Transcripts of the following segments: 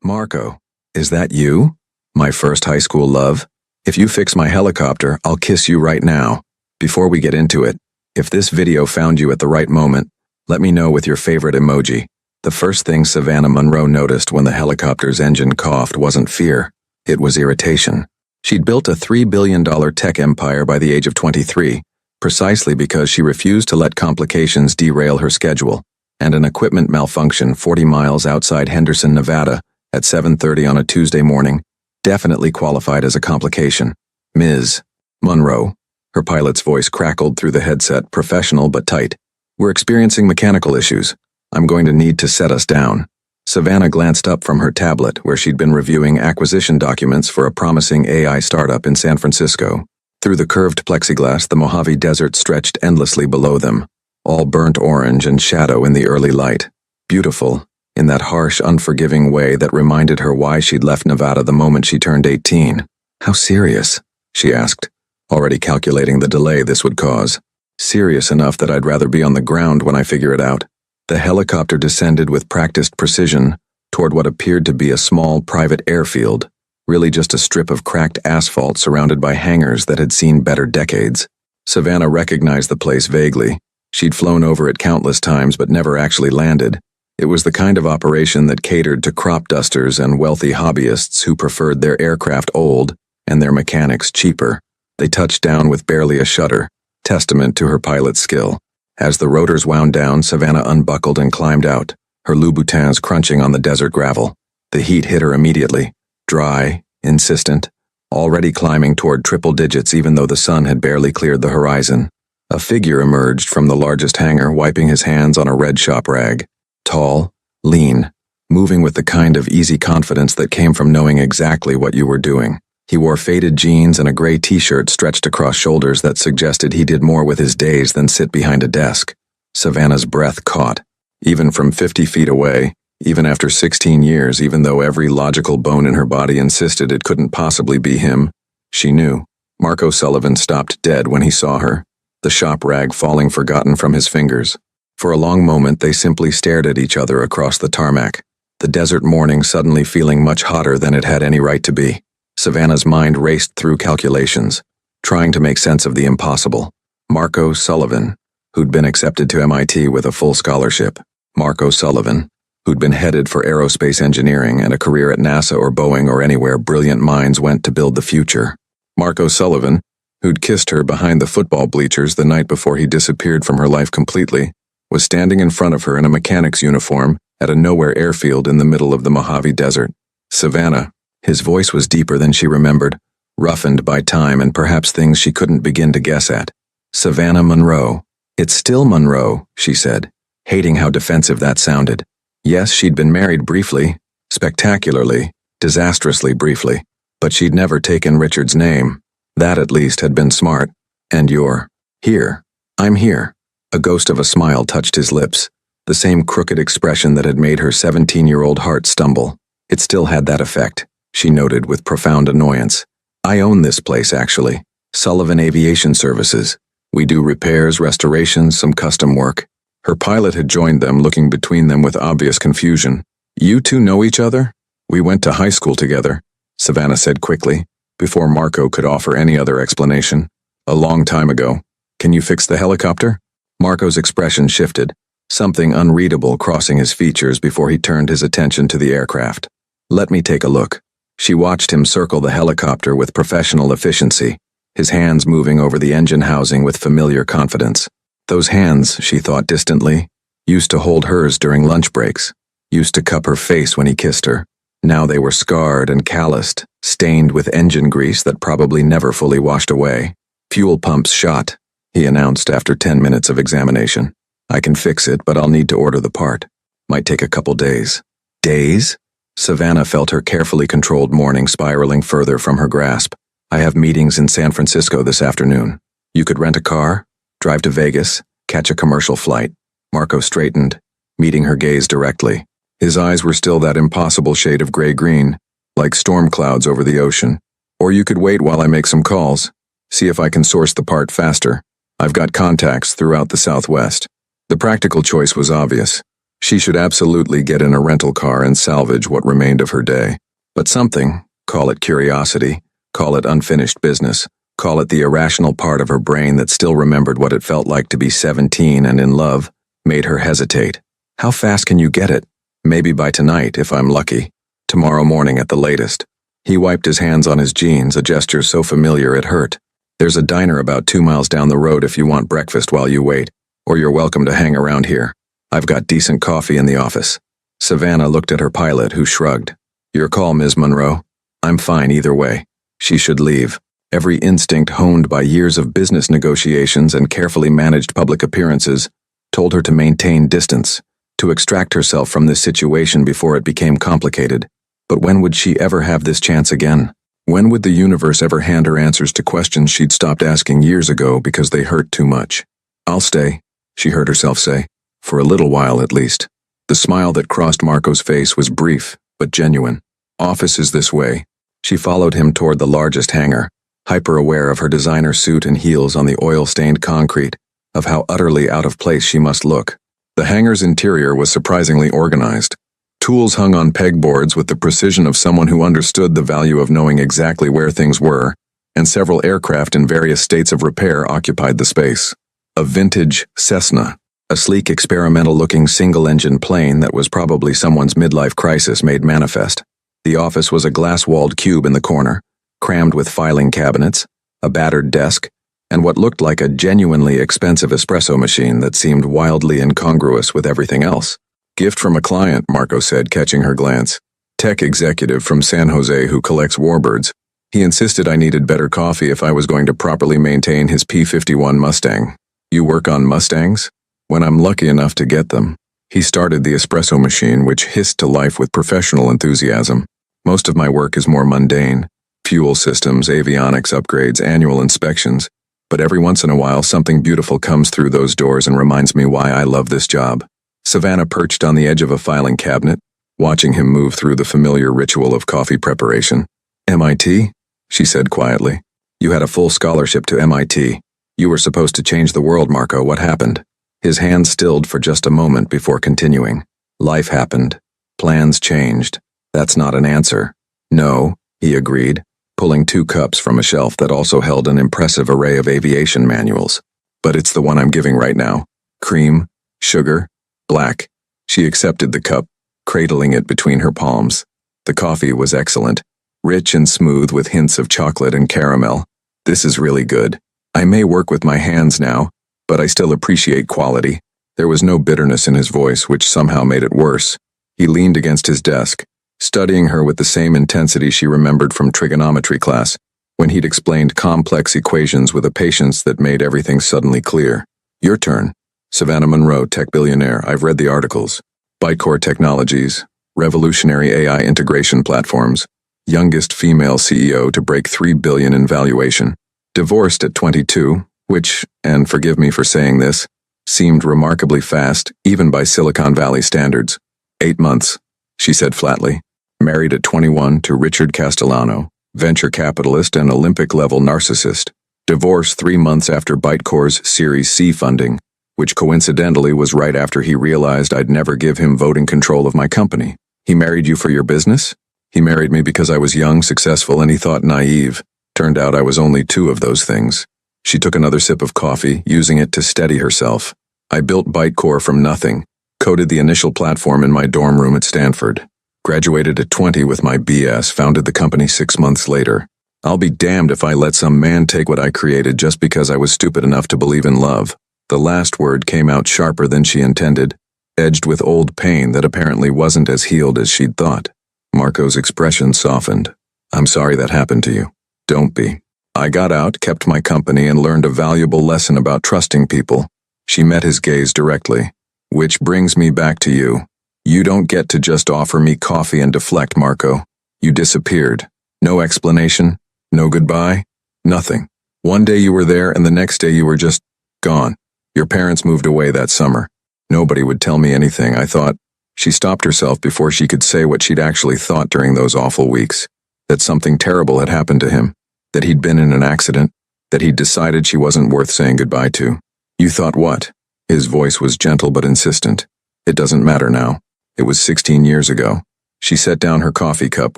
Marco, is that you? My first high school love? If you fix my helicopter, I'll kiss you right now. Before we get into it, if this video found you at the right moment, let me know with your favorite emoji. The first thing Savannah Monroe noticed when the helicopter's engine coughed wasn't fear. It was irritation. She'd built a $3 billion tech empire by the age of 23, precisely because she refused to let complications derail her schedule, and an equipment malfunction 40 miles outside Henderson, Nevada, at 7:30 on a Tuesday morning, definitely qualified as a complication. Ms. Monroe. Her pilot's voice crackled through the headset, professional but tight. We're experiencing mechanical issues. I'm going to need to set us down. Savannah glanced up from her tablet, where she'd been reviewing acquisition documents for a promising AI startup in San Francisco. Through the curved plexiglass, the Mojave Desert stretched endlessly below them, all burnt orange and shadow in the early light. Beautiful, in that harsh, unforgiving way that reminded her why she'd left Nevada the moment she turned 18. How serious? She asked, already calculating the delay this would cause. Serious enough that I'd rather be on the ground when I figure it out. The helicopter descended with practiced precision toward what appeared to be a small private airfield, really just a strip of cracked asphalt surrounded by hangars that had seen better decades. Savannah recognized the place vaguely. She'd flown over it countless times but never actually landed. It was the kind of operation that catered to crop dusters and wealthy hobbyists who preferred their aircraft old and their mechanics cheaper. They touched down with barely a shudder, testament to her pilot's skill. As the rotors wound down, Savannah unbuckled and climbed out, her Louboutins crunching on the desert gravel. The heat hit her immediately, dry, insistent, already climbing toward triple digits even though the sun had barely cleared the horizon. A figure emerged from the largest hangar, wiping his hands on a red shop rag. Tall, lean, moving with the kind of easy confidence that came from knowing exactly what you were doing. He wore faded jeans and a gray t-shirt stretched across shoulders that suggested he did more with his days than sit behind a desk. Savannah's breath caught. Even from 50 feet away, even after 16 years, even though every logical bone in her body insisted it couldn't possibly be him, she knew. Marco Sullivan stopped dead when he saw her, the shop rag falling forgotten from his fingers. For a long moment, they simply stared at each other across the tarmac, the desert morning suddenly feeling much hotter than it had any right to be. Savannah's mind raced through calculations, trying to make sense of the impossible. Marco Sullivan, who'd been accepted to MIT with a full scholarship. Marco Sullivan, who'd been headed for aerospace engineering and a career at NASA or Boeing or anywhere brilliant minds went to build the future. Marco Sullivan, who'd kissed her behind the football bleachers the night before he disappeared from her life completely, was standing in front of her in a mechanic's uniform at a nowhere airfield in the middle of the Mojave Desert. Savannah. His voice was deeper than she remembered, roughened by time and perhaps things she couldn't begin to guess at. Savannah Monroe. It's still Monroe, she said, hating how defensive that sounded. Yes, she'd been married briefly, spectacularly, disastrously briefly, but she'd never taken Richard's name. That at least had been smart. And you're here. I'm here. A ghost of a smile touched his lips, the same crooked expression that had made her 17-year-old heart stumble. It still had that effect, she noted with profound annoyance. I own this place, actually. Sullivan Aviation Services. We do repairs, restorations, some custom work. Her pilot had joined them, looking between them with obvious confusion. You two know each other? We went to high school together, Savannah said quickly, before Marco could offer any other explanation. A long time ago. Can you fix the helicopter? Marco's expression shifted, something unreadable crossing his features before he turned his attention to the aircraft. Let me take a look. She watched him circle the helicopter with professional efficiency, his hands moving over the engine housing with familiar confidence. Those hands, she thought distantly, used to hold hers during lunch breaks, used to cup her face when he kissed her. Now they were scarred and calloused, stained with engine grease that probably never fully washed away. Fuel pumps shot, he announced after 10 minutes of examination. I can fix it, but I'll need to order the part. Might take a couple days. Days? Savannah felt her carefully controlled morning spiraling further from her grasp. I have meetings in San Francisco this afternoon. You could rent a car, drive to Vegas, catch a commercial flight. Marco straightened, meeting her gaze directly. His eyes were still that impossible shade of gray-green, like storm clouds over the ocean. Or you could wait while I make some calls, see if I can source the part faster. I've got contacts throughout the Southwest. The practical choice was obvious. She should absolutely get in a rental car and salvage what remained of her day. But something, call it curiosity, call it unfinished business, call it the irrational part of her brain that still remembered what it felt like to be 17 and in love, made her hesitate. How fast can you get it? Maybe by tonight, if I'm lucky. Tomorrow morning at the latest. He wiped his hands on his jeans, a gesture so familiar it hurt. There's a diner about 2 miles down the road if you want breakfast while you wait, or you're welcome to hang around here. I've got decent coffee in the office. Savannah looked at her pilot, who shrugged. Your call, Ms. Monroe. I'm fine either way. She should leave. Every instinct honed by years of business negotiations and carefully managed public appearances told her to maintain distance, to extract herself from this situation before it became complicated. But when would she ever have this chance again? When would the universe ever hand her answers to questions she'd stopped asking years ago because they hurt too much? I'll stay, she heard herself say, for a little while at least. The smile that crossed Marco's face was brief, but genuine. Office is this way. She followed him toward the largest hangar, hyper-aware of her designer suit and heels on the oil-stained concrete, of how utterly out of place she must look. The hangar's interior was surprisingly organized. Tools hung on pegboards with the precision of someone who understood the value of knowing exactly where things were, and several aircraft in various states of repair occupied the space. A vintage Cessna, a sleek experimental-looking single-engine plane that was probably someone's midlife crisis made manifest. The office was a glass-walled cube in the corner, crammed with filing cabinets, a battered desk, and what looked like a genuinely expensive espresso machine that seemed wildly incongruous with everything else. Gift from a client, Marco said, catching her glance. Tech executive from San Jose who collects warbirds. He insisted I needed better coffee if I was going to properly maintain his P-51 Mustang. You work on Mustangs? When I'm lucky enough to get them. He started the espresso machine, which hissed to life with professional enthusiasm. Most of my work is more mundane. Fuel systems, avionics upgrades, annual inspections. But every once in a while something beautiful comes through those doors and reminds me why I love this job. Savannah perched on the edge of a filing cabinet, watching him move through the familiar ritual of coffee preparation. MIT? She said quietly. You had a full scholarship to MIT. You were supposed to change the world, Marco. What happened? His hand stilled for just a moment before continuing. Life happened. Plans changed. That's not an answer. No, he agreed, pulling 2 cups from a shelf that also held an impressive array of aviation manuals. But it's the one I'm giving right now. Cream, sugar, black. She accepted the cup, cradling it between her palms. The coffee was excellent, rich and smooth with hints of chocolate and caramel. This is really good. I may work with my hands now, but I still appreciate quality. There was no bitterness in his voice, which somehow made it worse. He leaned against his desk, studying her with the same intensity she remembered from trigonometry class, when he'd explained complex equations with a patience that made everything suddenly clear. Your turn. Savannah Monroe, tech billionaire. I've read the articles. Bytecore Technologies, revolutionary AI integration platforms, youngest female CEO to break $3 billion in valuation. Divorced at 22, which, and forgive me for saying this, seemed remarkably fast, even by Silicon Valley standards. 8 months, she said flatly. Married at 21 to Richard Castellano, venture capitalist and Olympic-level narcissist. Divorced 3 months after Bytecore's Series C funding, which coincidentally was right after he realized I'd never give him voting control of my company. He married you for your business? He married me because I was young, successful, and he thought naive. Turned out I was only 2 of those things. She took another sip of coffee, using it to steady herself. I built Bytecore from nothing, coded the initial platform in my dorm room at Stanford. Graduated at 20 with my BS, founded the company 6 months later. I'll be damned if I let some man take what I created just because I was stupid enough to believe in love. The last word came out sharper than she intended, edged with old pain that apparently wasn't as healed as she'd thought. Marco's expression softened. I'm sorry that happened to you. Don't be. I got out, kept my company, and learned a valuable lesson about trusting people. She met his gaze directly. Which brings me back to you. You don't get to just offer me coffee and deflect, Marco. You disappeared. No explanation, no goodbye, nothing. One day you were there and the next day you were just gone. Your parents moved away that summer. Nobody would tell me anything, I thought. She stopped herself before she could say what she'd actually thought during those awful weeks. That something terrible had happened to him. That he'd been in an accident. That he'd decided she wasn't worth saying goodbye to. You thought what? His voice was gentle but insistent. It doesn't matter now. It was 16 years ago. She set down her coffee cup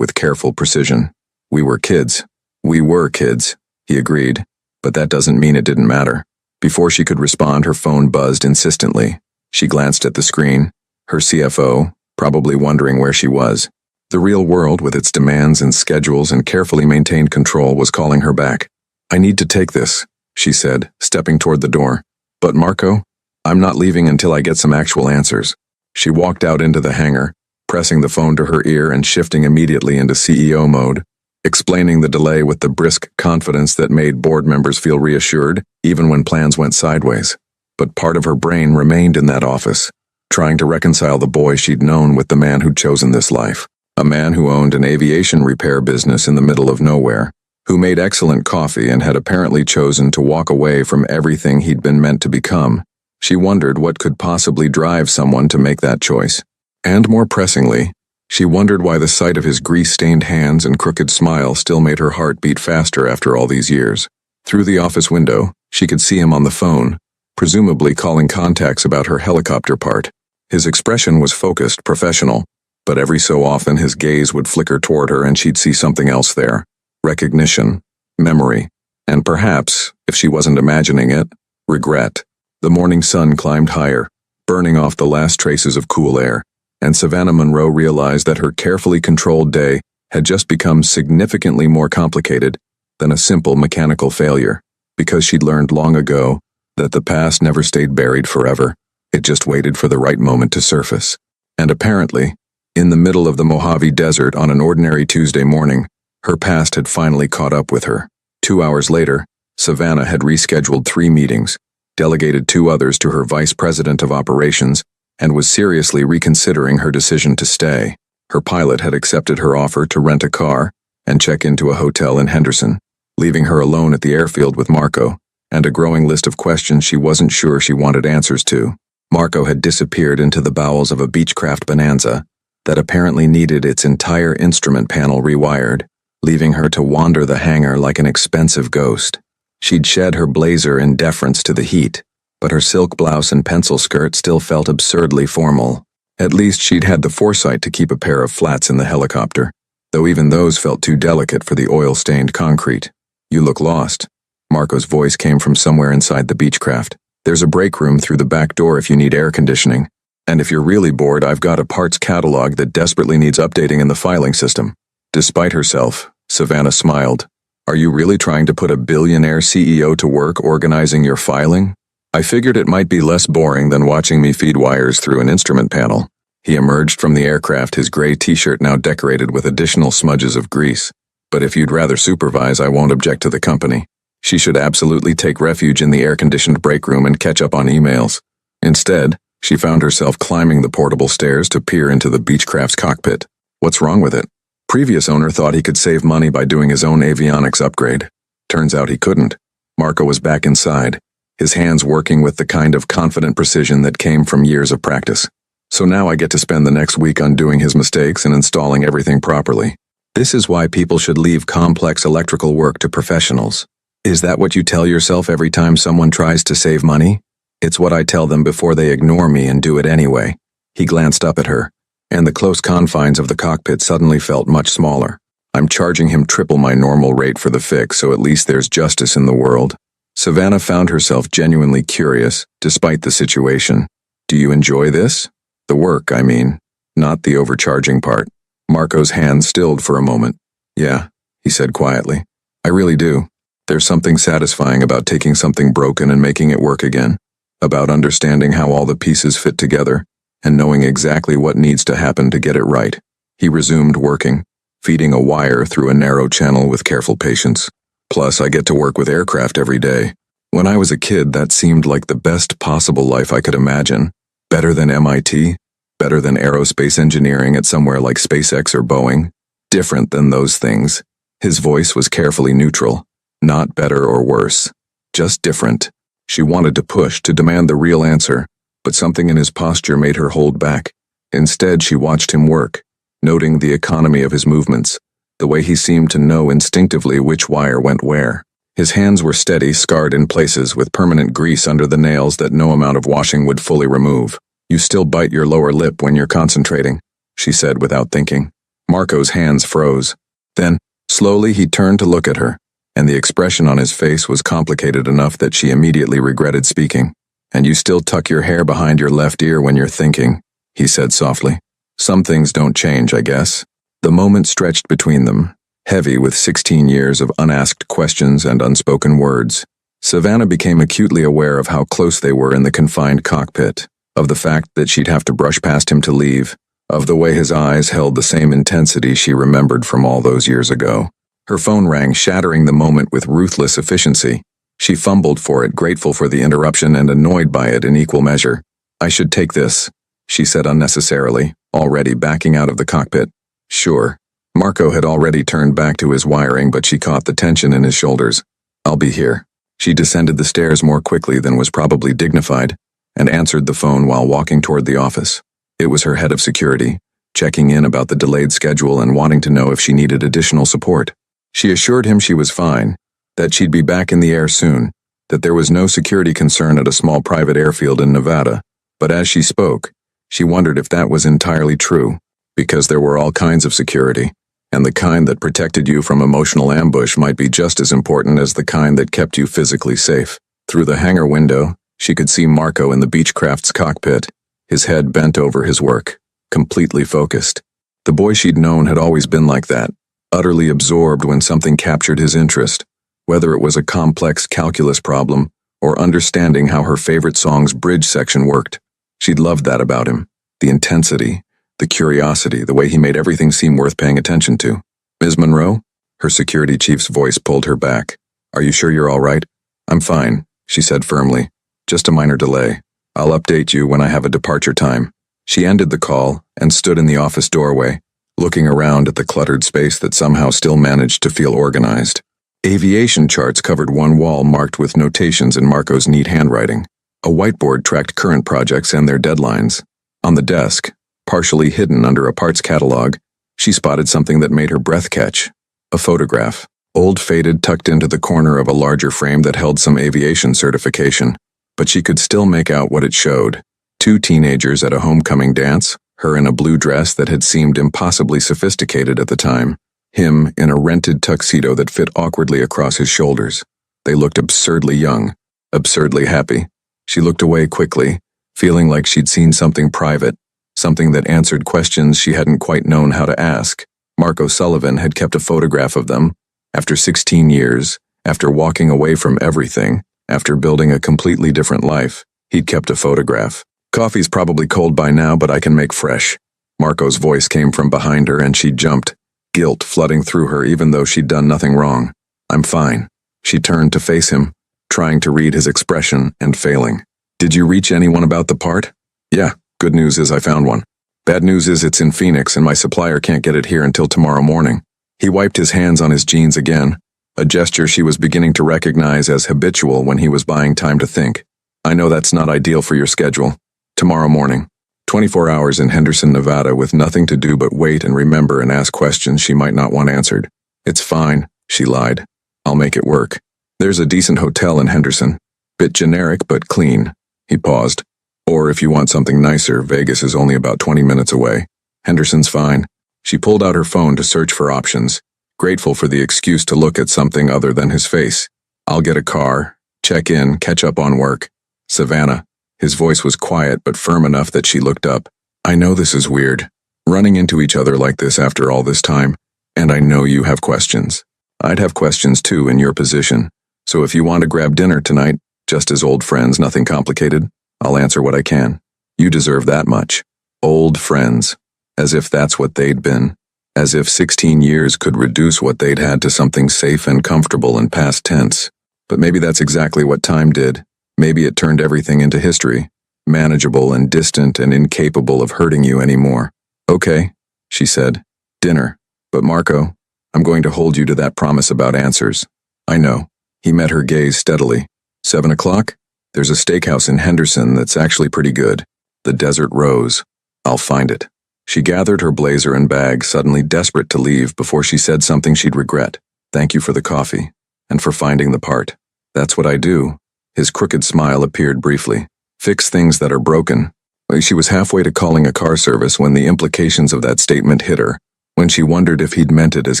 with careful precision. We were kids. We were kids, he agreed, but that doesn't mean it didn't matter. Before she could respond, her phone buzzed insistently. She glanced at the screen. Her CFO, probably wondering where she was. The real world, with its demands and schedules and carefully maintained control, was calling her back. I need to take this, she said, stepping toward the door. But Marco, I'm not leaving until I get some actual answers. She walked out into the hangar, pressing the phone to her ear and shifting immediately into CEO mode, explaining the delay with the brisk confidence that made board members feel reassured, even when plans went sideways. But part of her brain remained in that office, trying to reconcile the boy she'd known with the man who'd chosen this life. A man who owned an aviation repair business in the middle of nowhere, who made excellent coffee and had apparently chosen to walk away from everything he'd been meant to become. She wondered what could possibly drive someone to make that choice. And more pressingly, she wondered why the sight of his grease-stained hands and crooked smile still made her heart beat faster after all these years. Through the office window, she could see him on the phone, presumably calling contacts about her helicopter part. His expression was focused, professional, but every so often his gaze would flicker toward her and she'd see something else there. Recognition, memory, and perhaps, if she wasn't imagining it, regret. The morning sun climbed higher, burning off the last traces of cool air, and Savannah Monroe realized that her carefully controlled day had just become significantly more complicated than a simple mechanical failure, because she'd learned long ago that the past never stayed buried forever. It just waited for the right moment to surface. And apparently, in the middle of the Mojave Desert on an ordinary Tuesday morning, her past had finally caught up with her. 2 hours later, Savannah had rescheduled 3 meetings, delegated 2 others to her vice president of operations, and was seriously reconsidering her decision to stay. Her pilot had accepted her offer to rent a car and check into a hotel in Henderson, leaving her alone at the airfield with Marco, and a growing list of questions she wasn't sure she wanted answers to. Marco had disappeared into the bowels of a Beechcraft Bonanza that apparently needed its entire instrument panel rewired, leaving her to wander the hangar like an expensive ghost. She'd shed her blazer in deference to the heat, but her silk blouse and pencil skirt still felt absurdly formal. At least she'd had the foresight to keep a pair of flats in the helicopter, though even those felt too delicate for the oil-stained concrete. You look lost. Marco's voice came from somewhere inside the Beechcraft. There's a break room through the back door if you need air conditioning. And if you're really bored, I've got a parts catalog that desperately needs updating in the filing system. Despite herself, Savannah smiled. Are you really trying to put a billionaire CEO to work organizing your filing? I figured it might be less boring than watching me feed wires through an instrument panel. He emerged from the aircraft, his gray t-shirt now decorated with additional smudges of grease. But if you'd rather supervise, I won't object to the company. She should absolutely take refuge in the air-conditioned break room and catch up on emails. Instead, she found herself climbing the portable stairs to peer into the Beechcraft's cockpit. What's wrong with it? Previous owner thought he could save money by doing his own avionics upgrade. Turns out he couldn't. Marco was back inside, his hands working with the kind of confident precision that came from years of practice. So now I get to spend the next week undoing his mistakes and installing everything properly. This is why people should leave complex electrical work to professionals. Is that what you tell yourself every time someone tries to save money? It's what I tell them before they ignore me and do it anyway. He glanced up at her, and the close confines of the cockpit suddenly felt much smaller. I'm charging him triple my normal rate for the fix, so at least there's justice in the world. Savannah found herself genuinely curious, despite the situation. Do you enjoy this? The work, I mean, not the overcharging part. Marco's hand stilled for a moment. Yeah, he said quietly. I really do. There's something satisfying about taking something broken and making it work again. About understanding how all the pieces fit together, and knowing exactly what needs to happen to get it right. He resumed working, feeding a wire through a narrow channel with careful patience. Plus, I get to work with aircraft every day. When I was a kid, that seemed like the best possible life I could imagine. Better than MIT, better than aerospace engineering at somewhere like SpaceX or Boeing. Different than those things. His voice was carefully neutral. Not better or worse. Just different. She wanted to push, to demand the real answer, but something in his posture made her hold back. Instead, she watched him work, noting the economy of his movements, the way he seemed to know instinctively which wire went where. His hands were steady, scarred in places with permanent grease under the nails that no amount of washing would fully remove. You still bite your lower lip when you're concentrating, she said without thinking. Marco's hands froze. Then, slowly he turned to look at her, and the expression on his face was complicated enough that she immediately regretted speaking. And you still tuck your hair behind your left ear when you're thinking, he said softly. Some things don't change, I guess. The moment stretched between them, heavy with 16 years of unasked questions and unspoken words. Savannah became acutely aware of how close they were in the confined cockpit, of the fact that she'd have to brush past him to leave, of the way his eyes held the same intensity she remembered from all those years ago. Her phone rang, shattering the moment with ruthless efficiency. She fumbled for it, grateful for the interruption and annoyed by it in equal measure. I should take this, she said unnecessarily, already backing out of the cockpit. Sure. Marco had already turned back to his wiring, but she caught the tension in his shoulders. I'll be here. She descended the stairs more quickly than was probably dignified, and answered the phone while walking toward the office. It was her head of security, checking in about the delayed schedule and wanting to know if she needed additional support. She assured him she was fine, that she'd be back in the air soon, that there was no security concern at a small private airfield in Nevada, but as she spoke, she wondered if that was entirely true, because there were all kinds of security, and the kind that protected you from emotional ambush might be just as important as the kind that kept you physically safe. Through the hangar window, she could see Marco in the Beechcraft's cockpit, his head bent over his work, completely focused. The boy she'd known had always been like that, utterly absorbed when something captured his interest, whether it was a complex calculus problem or understanding how her favorite song's bridge section worked. She'd loved that about him, the intensity, the curiosity, the way he made everything seem worth paying attention to. Ms. Monroe? Her security chief's voice pulled her back. Are you sure you're all right? I'm fine, she said firmly. Just a minor delay. I'll update you when I have a departure time. She ended the call and stood in the office doorway, looking around at the cluttered space that somehow still managed to feel organized. Aviation charts covered one wall marked with notations in Marco's neat handwriting. A whiteboard tracked current projects and their deadlines. On the desk, partially hidden under a parts catalog, she spotted something that made her breath catch. A photograph, old faded, tucked into the corner of a larger frame that held some aviation certification, but she could still make out what it showed. Two teenagers at a homecoming dance, her in a blue dress that had seemed impossibly sophisticated at the time, him in a rented tuxedo that fit awkwardly across his shoulders. They looked absurdly young, absurdly happy. She looked away quickly, feeling like she'd seen something private, something that answered questions she hadn't quite known how to ask. Marco Sullivan had kept a photograph of them. After 16 years, after walking away from everything, after building a completely different life, he'd kept a photograph. Coffee's probably cold by now, but I can make fresh. Marco's voice came from behind her and she jumped, guilt flooding through her even though she'd done nothing wrong. I'm fine. She turned to face him, trying to read his expression and failing. Did you reach anyone about the part? Yeah, good news is I found one. Bad news is it's in Phoenix and my supplier can't get it here until tomorrow morning. He wiped his hands on his jeans again, a gesture she was beginning to recognize as habitual when he was buying time to think. I know that's not ideal for your schedule. Tomorrow morning. 24 hours in Henderson, Nevada with nothing to do but wait and remember and ask questions she might not want answered. It's fine, she lied. I'll make it work. There's a decent hotel in Henderson. Bit generic but clean. He paused. Or if you want something nicer, Vegas is only about 20 minutes away. Henderson's fine. She pulled out her phone to search for options, grateful for the excuse to look at something other than his face. I'll get a car, check in, catch up on work. Savannah. His voice was quiet but firm enough that she looked up. I know this is weird, running into each other like this after all this time, and I know you have questions. I'd have questions too in your position, so if you want to grab dinner tonight, just as old friends, nothing complicated, I'll answer what I can. You deserve that much. Old friends. As if that's what they'd been. As if 16 years could reduce what they'd had to something safe and comfortable in past tense. But maybe that's exactly what time did. Maybe it turned everything into history, manageable and distant and incapable of hurting you anymore. Okay, she said. Dinner. But Marco, I'm going to hold you to that promise about answers. I know. He met her gaze steadily. 7 o'clock? There's a steakhouse in Henderson that's actually pretty good. The Desert Rose. I'll find it. She gathered her blazer and bag, suddenly desperate to leave before she said something she'd regret. Thank you for the coffee. And for finding the part. That's what I do. His crooked smile appeared briefly. Fix things that are broken. She was halfway to calling a car service when the implications of that statement hit her, when she wondered if he'd meant it as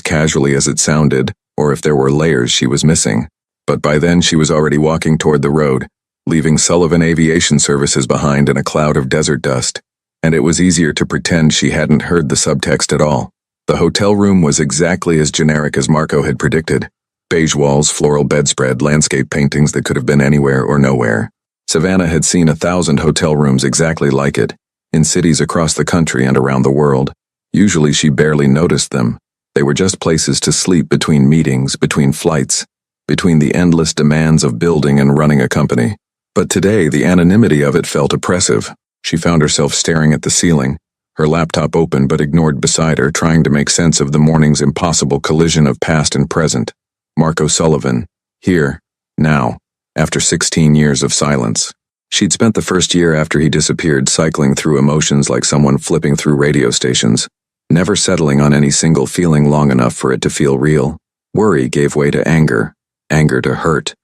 casually as it sounded, or if there were layers she was missing. But by then she was already walking toward the road, leaving Sullivan Aviation Services behind in a cloud of desert dust, and it was easier to pretend she hadn't heard the subtext at all. The hotel room was exactly as generic as Marco had predicted. Beige walls, floral bedspread, landscape paintings that could have been anywhere or nowhere. Savannah had seen 1,000 hotel rooms exactly like it, in cities across the country and around the world. Usually she barely noticed them. They were just places to sleep between meetings, between flights, between the endless demands of building and running a company. But today, the anonymity of it felt oppressive. She found herself staring at the ceiling, her laptop open but ignored beside her, trying to make sense of the morning's impossible collision of past and present. Marco Sullivan, here, now, after 16 years of silence. She'd spent the first year after he disappeared cycling through emotions like someone flipping through radio stations, never settling on any single feeling long enough for it to feel real. Worry gave way to anger, anger to hurt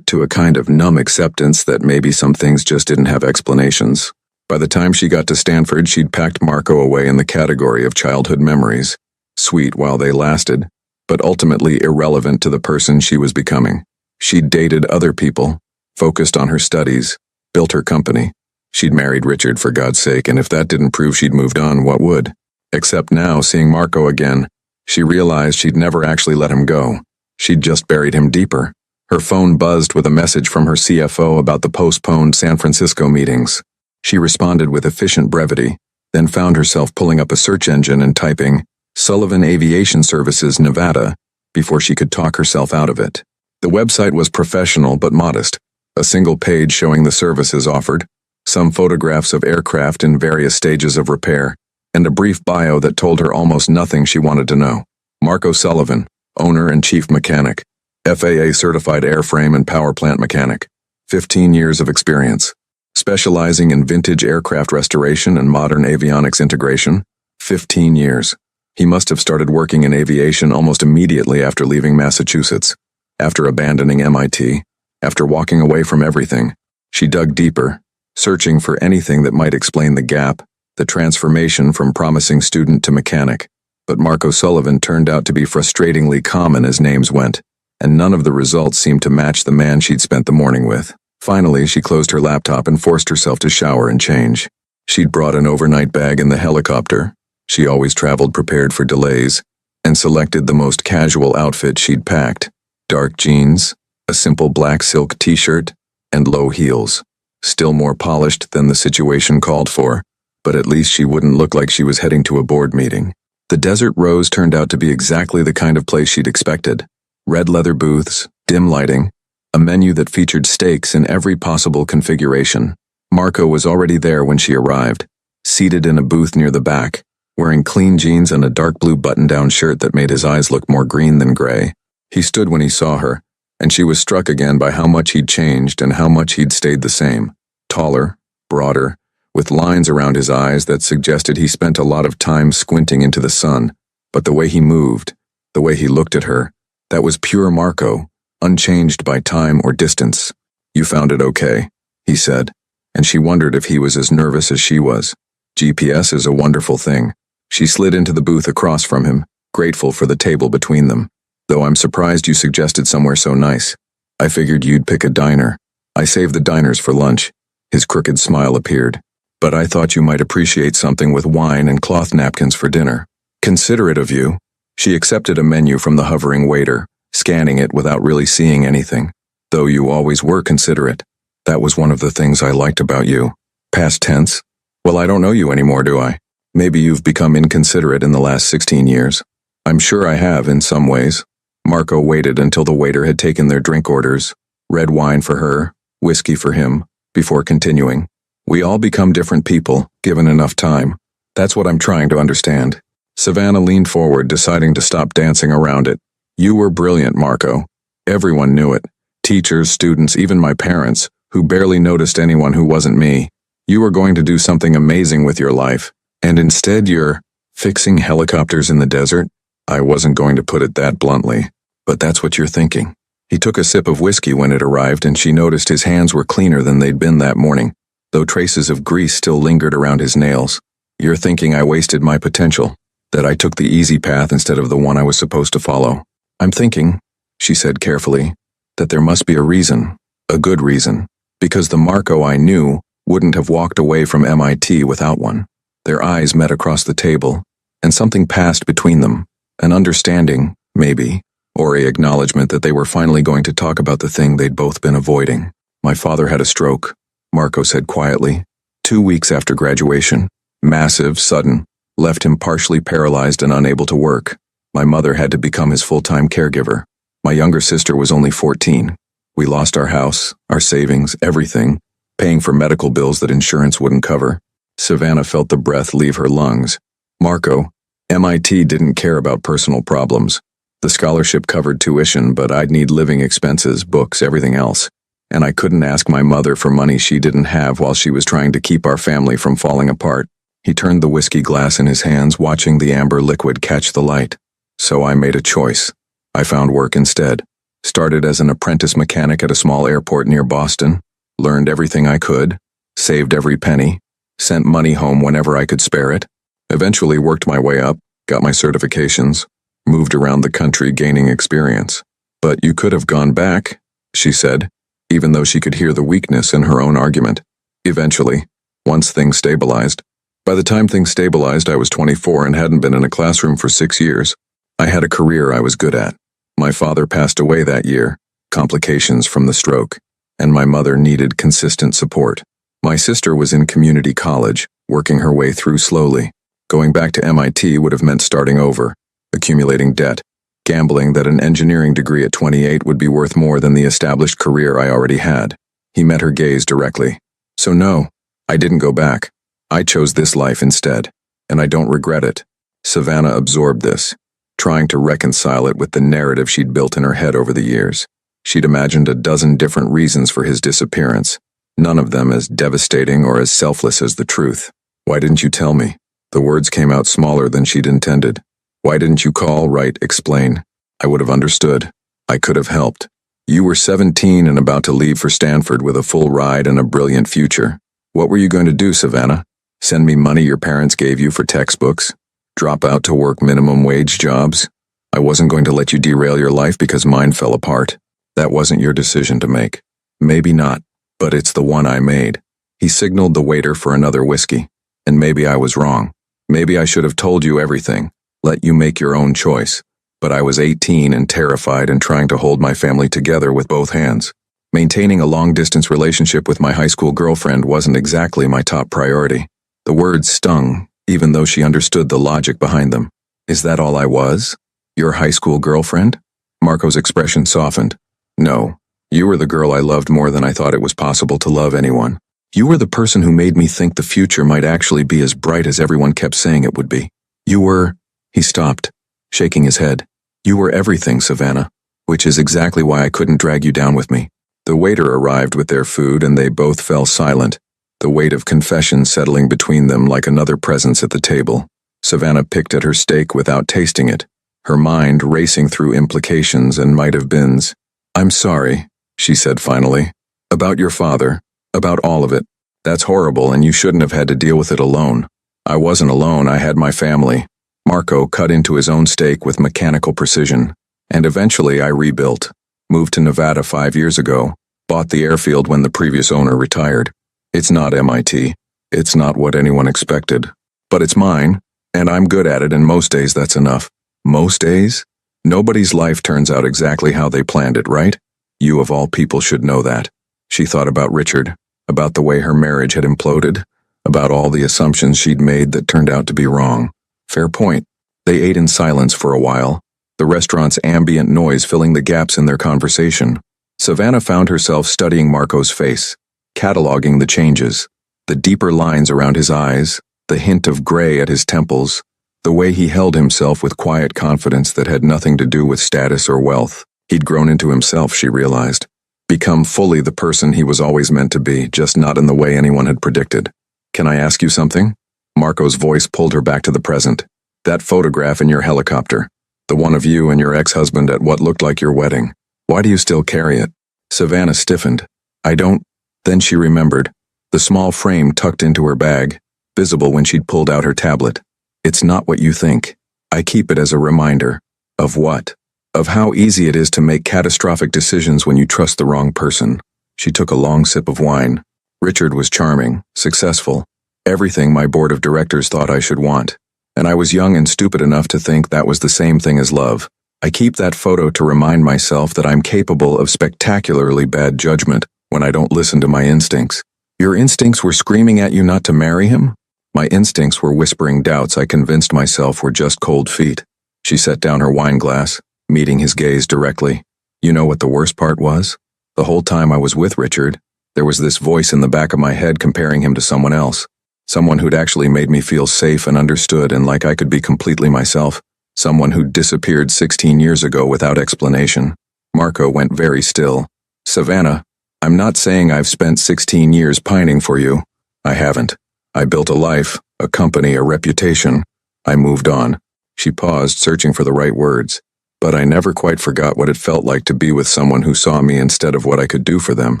to a kind of numb acceptance that maybe some things just didn't have explanations. By the time she got to Stanford, she'd packed Marco away in the category of childhood memories, sweet while they lasted, but ultimately irrelevant to the person she was becoming. She'd dated other people, focused on her studies, built her company. She'd married Richard, for God's sake, and if that didn't prove she'd moved on, what would? Except now, seeing Marco again, she realized she'd never actually let him go. She'd just buried him deeper. Her phone buzzed with a message from her CFO about the postponed San Francisco meetings. She responded with efficient brevity, then found herself pulling up a search engine and typing, Sullivan Aviation Services, Nevada, before she could talk herself out of it. The website was professional but modest, a single page showing the services offered, some photographs of aircraft in various stages of repair, and a brief bio that told her almost nothing she wanted to know. Marco Sullivan, owner and chief mechanic, FAA-certified airframe and power plant mechanic, 15 years of experience, specializing in vintage aircraft restoration and modern avionics integration, 15 years. He must have started working in aviation almost immediately after leaving Massachusetts, after abandoning MIT, after walking away from everything. She dug deeper, searching for anything that might explain the gap, the transformation from promising student to mechanic. But Marco Sullivan turned out to be frustratingly common as names went, and none of the results seemed to match the man she'd spent the morning with. Finally, she closed her laptop and forced herself to shower and change. She'd brought an overnight bag in the helicopter. She always traveled prepared for delays, and selected the most casual outfit she'd packed. Dark jeans, a simple black silk t-shirt, and low heels. Still more polished than the situation called for, but at least she wouldn't look like she was heading to a board meeting. The Desert Rose turned out to be exactly the kind of place she'd expected. Red leather booths, dim lighting, a menu that featured steaks in every possible configuration. Marco was already there when she arrived, seated in a booth near the back, wearing clean jeans and a dark blue button-down shirt that made his eyes look more green than gray. He stood when he saw her, and she was struck again by how much he'd changed and how much he'd stayed the same. Taller, broader, with lines around his eyes that suggested he spent a lot of time squinting into the sun. But the way he moved, the way he looked at her, that was pure Marco, unchanged by time or distance. "You found it okay," he said, and she wondered if he was as nervous as she was. GPS is a wonderful thing. She slid into the booth across from him, grateful for the table between them. "Though I'm surprised you suggested somewhere so nice. I figured you'd pick a diner. I save the diners for lunch." His crooked smile appeared. "But I thought you might appreciate something with wine and cloth napkins for dinner." "Considerate of you." She accepted a menu from the hovering waiter, scanning it without really seeing anything. "Though you always were considerate. That was one of the things I liked about you." Past tense? Well, I don't know you anymore, do I? Maybe you've become inconsiderate in the last 16 years. I'm sure I have in some ways. Marco waited until the waiter had taken their drink orders, red wine for her, whiskey for him, before continuing. "We all become different people, given enough time. That's what I'm trying to understand." Savannah leaned forward, deciding to stop dancing around it. "You were brilliant, Marco. Everyone knew it. Teachers, students, even my parents, who barely noticed anyone who wasn't me. You were going to do something amazing with your life, and instead you're fixing helicopters in the desert." "I wasn't going to put it that bluntly, but that's what you're thinking." He took a sip of whiskey when it arrived, and she noticed his hands were cleaner than they'd been that morning. though traces of grease still lingered around his nails. "You're thinking I wasted my potential, that I took the easy path instead of the one I was supposed to follow." "I'm thinking," she said carefully, "that there must be a reason, a good reason, because the Marco I knew wouldn't have walked away from MIT without one." Their eyes met across the table, and something passed between them, an understanding, maybe, or a acknowledgement that they were finally going to talk about the thing they'd both been avoiding. "My father had a stroke," Marco said quietly, 2 weeks after graduation. Massive, sudden, left him partially paralyzed and unable to work. My mother had to become his full-time caregiver. My younger sister was only 14. We lost our house, our savings, everything, paying for medical bills that insurance wouldn't cover. Savannah felt the breath leave her lungs. "Marco, MIT didn't care about personal problems. The scholarship covered tuition, but I'd need living expenses, books, everything else. And I couldn't ask my mother for money she didn't have while she was trying to keep our family from falling apart." He turned the whiskey glass in his hands, watching the amber liquid catch the light. "So I made a choice. I found work instead. Started as an apprentice mechanic at a small airport near Boston. Learned everything I could. Saved every penny. Sent money home whenever I could spare it. Eventually worked my way up, got my certifications. Moved around the country gaining experience." "But you could have gone back," she said, even though she could hear the weakness in her own argument. "Eventually, once things stabilized." By the time things stabilized, I was 24 and hadn't been in a classroom for 6 years. I had a career I was good at. My father passed away that year, complications from the stroke, and my mother needed consistent support. My sister was in community college, working her way through slowly. Going back to MIT would have meant starting over, accumulating debt, gambling that an engineering degree at 28 would be worth more than the established career I already had. He met her gaze directly. "So no, I didn't go back. I chose this life instead, and I don't regret it." Savannah absorbed this, trying to reconcile it with the narrative she'd built in her head over the years. She'd imagined a dozen different reasons for his disappearance, none of them as devastating or as selfless as the truth. "Why didn't you tell me?" The words came out smaller than she'd intended. "Why didn't you call, write, explain? I would have understood. I could have helped. You were 17 and about to leave for Stanford with a full ride and a brilliant future. What were you going to do, Savannah? Send me money your parents gave you for textbooks? Drop out to work minimum wage jobs? I wasn't going to let you derail your life because mine fell apart. That wasn't your decision to make. Maybe not, but it's the one I made." He signaled the waiter for another whiskey. "And maybe I was wrong. Maybe I should have told you everything, let you make your own choice. But I was 18 and terrified and trying to hold my family together with both hands. Maintaining a long-distance relationship with my high school girlfriend wasn't exactly my top priority." The words stung, even though she understood the logic behind them. "Is that all I was? Your high school girlfriend?" Marco's expression softened. "No, you were the girl I loved more than I thought it was possible to love anyone. You were the person who made me think the future might actually be as bright as everyone kept saying it would be. You were—" He stopped, shaking his head. "You were everything, Savannah, which is exactly why I couldn't drag you down with me." The waiter arrived with their food and they both fell silent, the weight of confession settling between them like another presence at the table. Savannah picked at her steak without tasting it, her mind racing through implications and might-have-beens. "I'm sorry," she said finally. "About your father, about all of it. That's horrible and you shouldn't have had to deal with it alone." "I wasn't alone, I had my family." Marco cut into his own steak with mechanical precision. "And eventually I rebuilt. Moved to Nevada 5 years ago. Bought the airfield when the previous owner retired. It's not MIT. It's not what anyone expected. But it's mine, and I'm good at it, and most days that's enough." "Most days? Nobody's life turns out exactly how they planned it, right? You of all people should know that." She thought about Richard, about the way her marriage had imploded, about all the assumptions she'd made that turned out to be wrong. Fair point. They ate in silence for a while, the restaurant's ambient noise filling the gaps in their conversation. Savannah found herself studying Marco's face, cataloging the changes, the deeper lines around his eyes, the hint of gray at his temples, the way he held himself with quiet confidence that had nothing to do with status or wealth. He'd grown into himself, she realized. Become fully the person he was always meant to be, just not in the way anyone had predicted. "Can I ask you something?" Marco's voice pulled her back to the present. "That photograph in your helicopter, the one of you and your ex-husband at what looked like your wedding. Why do you still carry it?" Savannah stiffened. "I don't—" Then she remembered. the small frame tucked into her bag, visible when she'd pulled out her tablet. It's not what you think. I keep it as a reminder. Of what? Of how easy it is to make catastrophic decisions when you trust the wrong person. She took a long sip of wine. Richard was charming, successful, everything my board of directors thought I should want. And I was young and stupid enough to think that was the same thing as love. I keep that photo to remind myself that I'm capable of spectacularly bad judgment when I don't listen to my instincts. Your instincts were screaming at you not to marry him? My instincts were whispering doubts I convinced myself were just cold feet. She set down her wine glass, meeting his gaze directly. You know what the worst part was? The whole time I was with Richard, there was this voice in the back of my head comparing him to someone else. Someone who'd actually made me feel safe and understood and like I could be completely myself. Someone who'd disappeared 16 years ago without explanation. Marco went very still. Savannah, I'm not saying I've spent 16 years pining for you. I haven't. I built a life, a company, a reputation. I moved on. She paused, searching for the right words. But I never quite forgot what it felt like to be with someone who saw me instead of what I could do for them.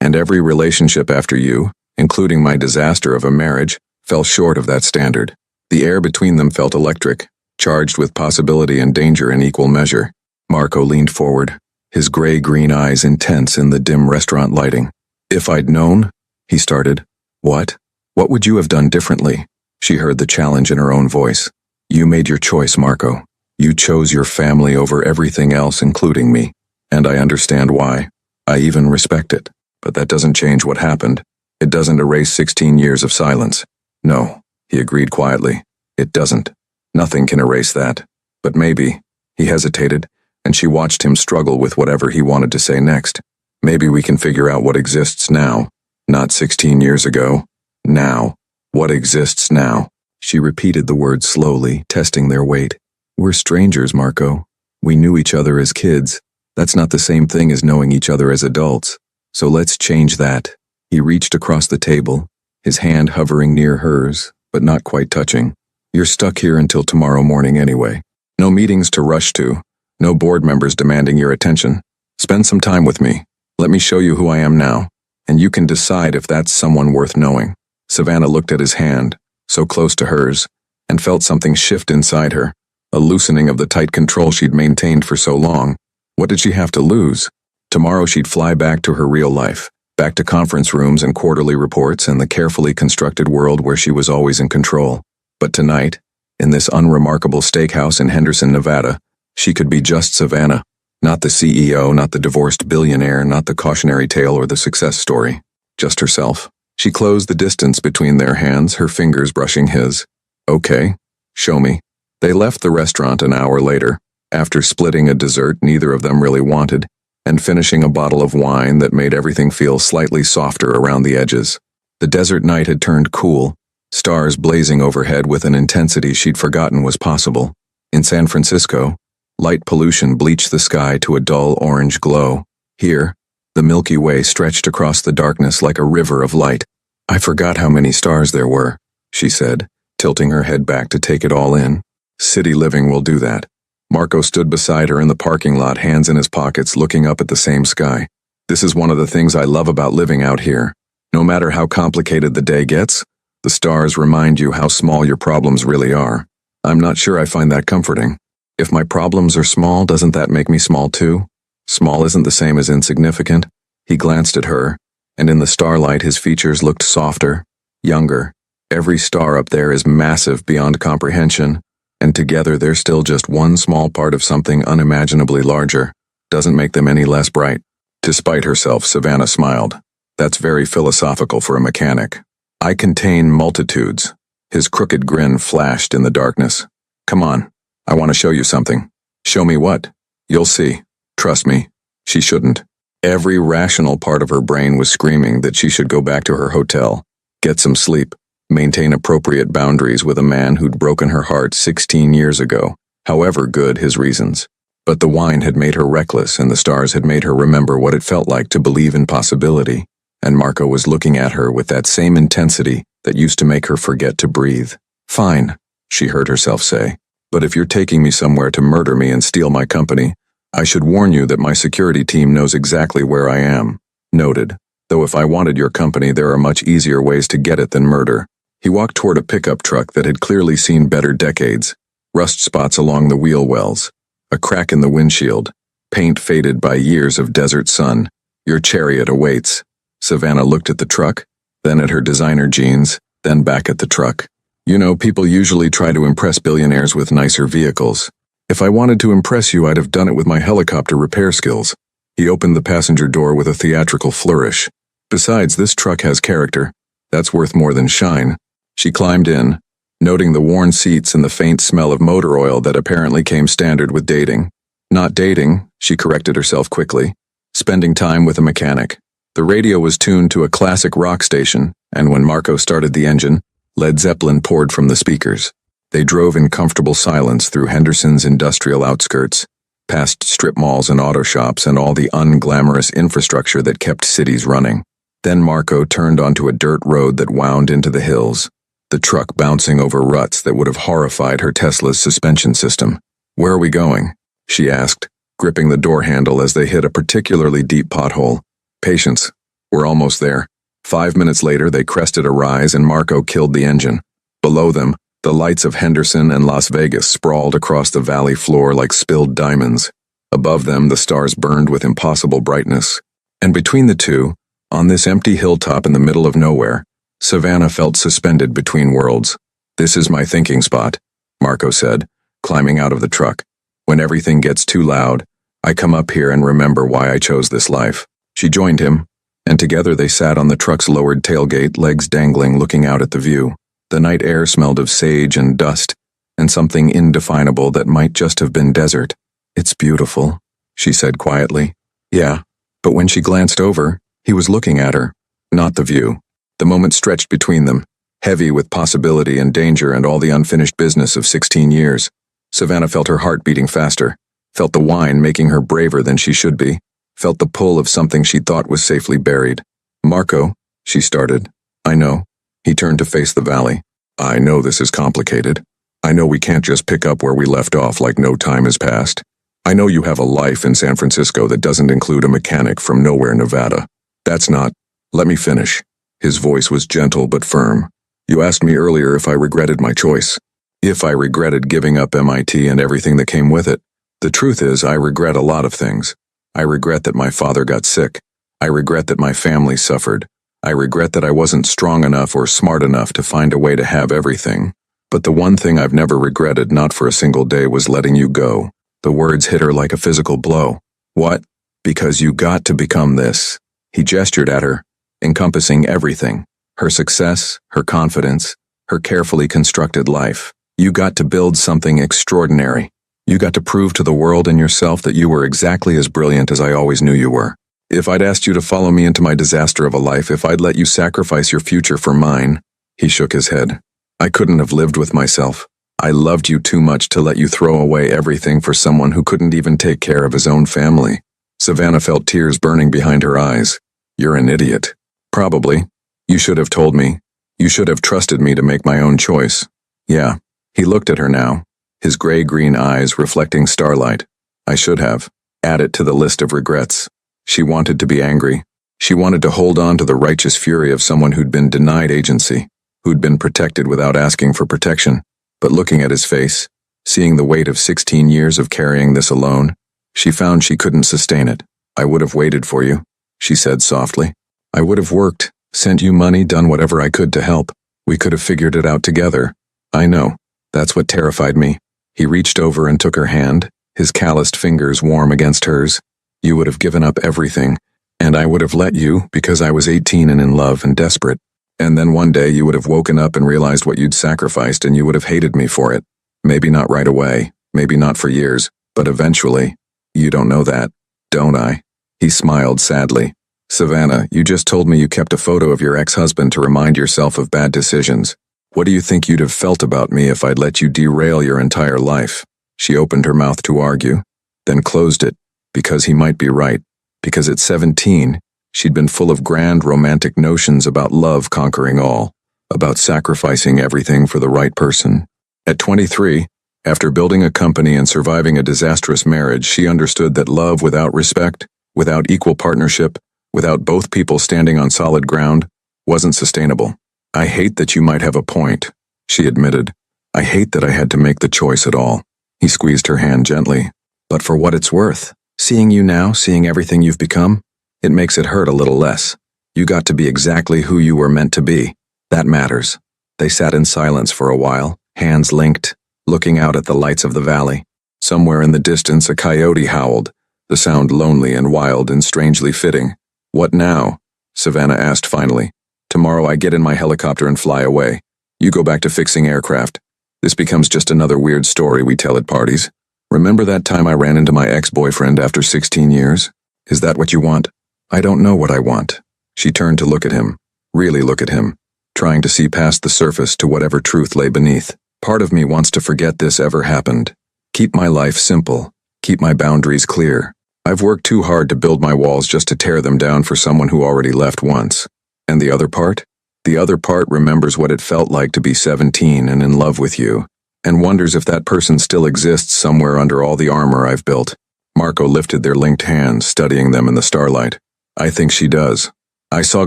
And every relationship after you, including my disaster of a marriage, fell short of that standard. The air between them felt electric, charged with possibility and danger in equal measure. Marco leaned forward, his gray-green eyes intense in the dim restaurant lighting. If I'd known, he started. What? What would you have done differently? She heard the challenge in her own voice. You made your choice, Marco. You chose your family over everything else, including me. And I understand why. I even respect it. But that doesn't change what happened. It doesn't erase 16 years of silence. No, he agreed quietly. It doesn't. Nothing can erase that. But maybe. He hesitated, and she watched him struggle with whatever he wanted to say next. Maybe we can figure out what exists now. Not 16 years ago. Now. What exists now? She repeated the words slowly, testing their weight. We're strangers, Marco. We knew each other as kids. That's not the same thing as knowing each other as adults. So let's change that. He reached across the table, his hand hovering near hers, but not quite touching. You're stuck here until tomorrow morning anyway. No meetings to rush to. No board members demanding your attention. Spend some time with me. Let me show you who I am now. And you can decide if that's someone worth knowing. Savannah looked at his hand, so close to hers, and felt something shift inside her. A loosening of the tight control she'd maintained for so long. What did she have to lose? Tomorrow she'd fly back to her real life, back to conference rooms and quarterly reports and the carefully constructed world where she was always in control. But tonight, in this unremarkable steakhouse in Henderson, Nevada, she could be just Savannah. Not the CEO, not the divorced billionaire, not the cautionary tale or the success story. Just herself. She closed the distance between their hands, her fingers brushing his. Okay, show me. They left the restaurant an hour later, after splitting a dessert neither of them really wanted, and finishing a bottle of wine that made everything feel slightly softer around the edges. The desert night had turned cool, stars blazing overhead with an intensity she'd forgotten was possible. In San Francisco, light pollution bleached the sky to a dull orange glow. Here, the Milky Way stretched across the darkness like a river of light. I forgot how many stars there were, she said, tilting her head back to take it all in. City living will do that. Marco stood beside her in the parking lot, hands in his pockets, looking up at the same sky. This is one of the things I love about living out here. No matter how complicated the day gets, the stars remind you how small your problems really are. I'm not sure I find that comforting. If my problems are small, doesn't that make me small too? Small isn't the same as insignificant. He glanced at her, and in the starlight his features looked softer, younger. Every star up there is massive beyond comprehension, and together they're still just one small part of something unimaginably larger. Doesn't make them any less bright. Despite herself, Savannah smiled. That's very philosophical for a mechanic. I contain multitudes. His crooked grin flashed in the darkness. Come on, I want to show you something. Show me what? You'll see. Trust me. She shouldn't. Every rational part of her brain was screaming that she should go back to her hotel, get some sleep, maintain appropriate boundaries with a man who'd broken her heart 16 years ago, however good his reasons. But the wine had made her reckless and the stars had made her remember what it felt like to believe in possibility, and Marco was looking at her with that same intensity that used to make her forget to breathe. Fine, she heard herself say, but if you're taking me somewhere to murder me and steal my company, I should warn you that my security team knows exactly where I am. Noted. The Though if I wanted your company, there are much easier ways to get it than murder. He walked toward a pickup truck that had clearly seen better decades. Rust spots along the wheel wells. A crack in the windshield. Paint faded by years of desert sun. Your chariot awaits. Savannah looked at the truck, then at her designer jeans, then back at the truck. You know, people usually try to impress billionaires with nicer vehicles. If I wanted to impress you, I'd have done it with my helicopter repair skills. He opened the passenger door with a theatrical flourish. Besides, this truck has character. That's worth more than shine. She climbed in, noting the worn seats and the faint smell of motor oil that apparently came standard with dating. Not dating, she corrected herself quickly. Spending time with a mechanic. The radio was tuned to a classic rock station, and when Marco started the engine, Led Zeppelin poured from the speakers. They drove in comfortable silence through Henderson's industrial outskirts, past strip malls and auto shops and all the unglamorous infrastructure that kept cities running. Then Marco turned onto a dirt road that wound into the hills, the truck bouncing over ruts that would have horrified her Tesla's suspension system. "Where are we going?" she asked, gripping the door handle as they hit a particularly deep pothole. "Patience. We're almost there." 5 minutes later, they crested a rise and Marco killed the engine. Below them, the lights of Henderson and Las Vegas sprawled across the valley floor like spilled diamonds. Above them, the stars burned with impossible brightness. And between the two, on this empty hilltop in the middle of nowhere, Savannah felt suspended between worlds. "This is my thinking spot," Marco said, climbing out of the truck. "When everything gets too loud, I come up here and remember why I chose this life." She joined him, and together they sat on the truck's lowered tailgate, legs dangling, looking out at the view. The night air smelled of sage and dust, and something indefinable that might just have been desert. "It's beautiful," she said quietly. "Yeah," but when she glanced over, he was looking at her, not the view. The moment stretched between them, heavy with possibility and danger and all the unfinished business of 16 years. Savannah felt her heart beating faster, felt the wine making her braver than she should be, felt the pull of something she thought was safely buried. "Marco," she started. "I know." He turned to face the valley. "I know this is complicated. I know we can't just pick up where we left off like no time has passed. I know you have a life in San Francisco that doesn't include a mechanic from nowhere, Nevada. That's not—" "Let me finish." His voice was gentle but firm. "You asked me earlier if I regretted my choice. If I regretted giving up MIT and everything that came with it. The truth is, I regret a lot of things. I regret that my father got sick. I regret that my family suffered. I regret that I wasn't strong enough or smart enough to find a way to have everything. But the one thing I've never regretted, not for a single day, was letting you go." The words hit her like a physical blow. "What?" "Because you got to become this." He gestured at her, encompassing everything. Her success, her confidence, her carefully constructed life. You got to build something extraordinary. You got to prove to the world and yourself that you were exactly as brilliant as I always knew you were. If I'd asked you to follow me into my disaster of a life, if I'd let you sacrifice your future for mine," he shook his head, "I couldn't have lived with myself. I loved you too much to let you throw away everything for someone who couldn't even take care of his own family." Savannah felt tears burning behind her eyes. "You're an idiot." "Probably. You should have told me. You should have trusted me to make my own choice." "Yeah." He looked at her now, his gray-green eyes reflecting starlight. "I should have. Add it to the list of regrets." She wanted to be angry. She wanted to hold on to the righteous fury of someone who'd been denied agency, who'd been protected without asking for protection. But looking at his face, seeing the weight of 16 years of carrying this alone, she found she couldn't sustain it. "I would have waited for you," she said softly. "I would have worked, sent you money, done whatever I could to help. We could have figured it out together. I know. That's what terrified me." He reached over and took her hand, his calloused fingers warm against hers. "You would have given up everything, and I would have let you because I was 18 and in love and desperate. And then one day you would have woken up and realized what you'd sacrificed and you would have hated me for it. Maybe not right away, maybe not for years, but eventually. You don't know that, don't I?" He smiled sadly. "Savannah, you just told me you kept a photo of your ex-husband to remind yourself of bad decisions. What do you think you'd have felt about me if I'd let you derail your entire life?" She opened her mouth to argue, then closed it, because he might be right. Because at 17, she'd been full of grand romantic notions about love conquering all, about sacrificing everything for the right person. At 23, after building a company and surviving a disastrous marriage, she understood that love without respect, without equal partnership, without both people standing on solid ground, wasn't sustainable. I hate that you might have a point, she admitted. I hate that I had to make the choice at all. He squeezed her hand gently. But for what it's worth, seeing you now, seeing everything you've become, it makes it hurt a little less. You got to be exactly who you were meant to be. That matters. They sat in silence for a while, hands linked, looking out at the lights of the valley. Somewhere in the distance a coyote howled, the sound lonely and wild and strangely fitting. What now? Savannah asked finally. Tomorrow I get in my helicopter and fly away. You go back to fixing aircraft. This becomes just another weird story we tell at parties. Remember that time I ran into my ex-boyfriend after 16 years? Is that what you want? I don't know what I want. She turned to look at him, really look at him, trying to see past the surface to whatever truth lay beneath. Part of me wants to forget this ever happened. Keep my life simple. Keep my boundaries clear. I've worked too hard to build my walls just to tear them down for someone who already left once. And the other part? The other part remembers what it felt like to be 17 and in love with you, and wonders if that person still exists somewhere under all the armor I've built. Marco lifted their linked hands, studying them in the starlight. I think she does. I saw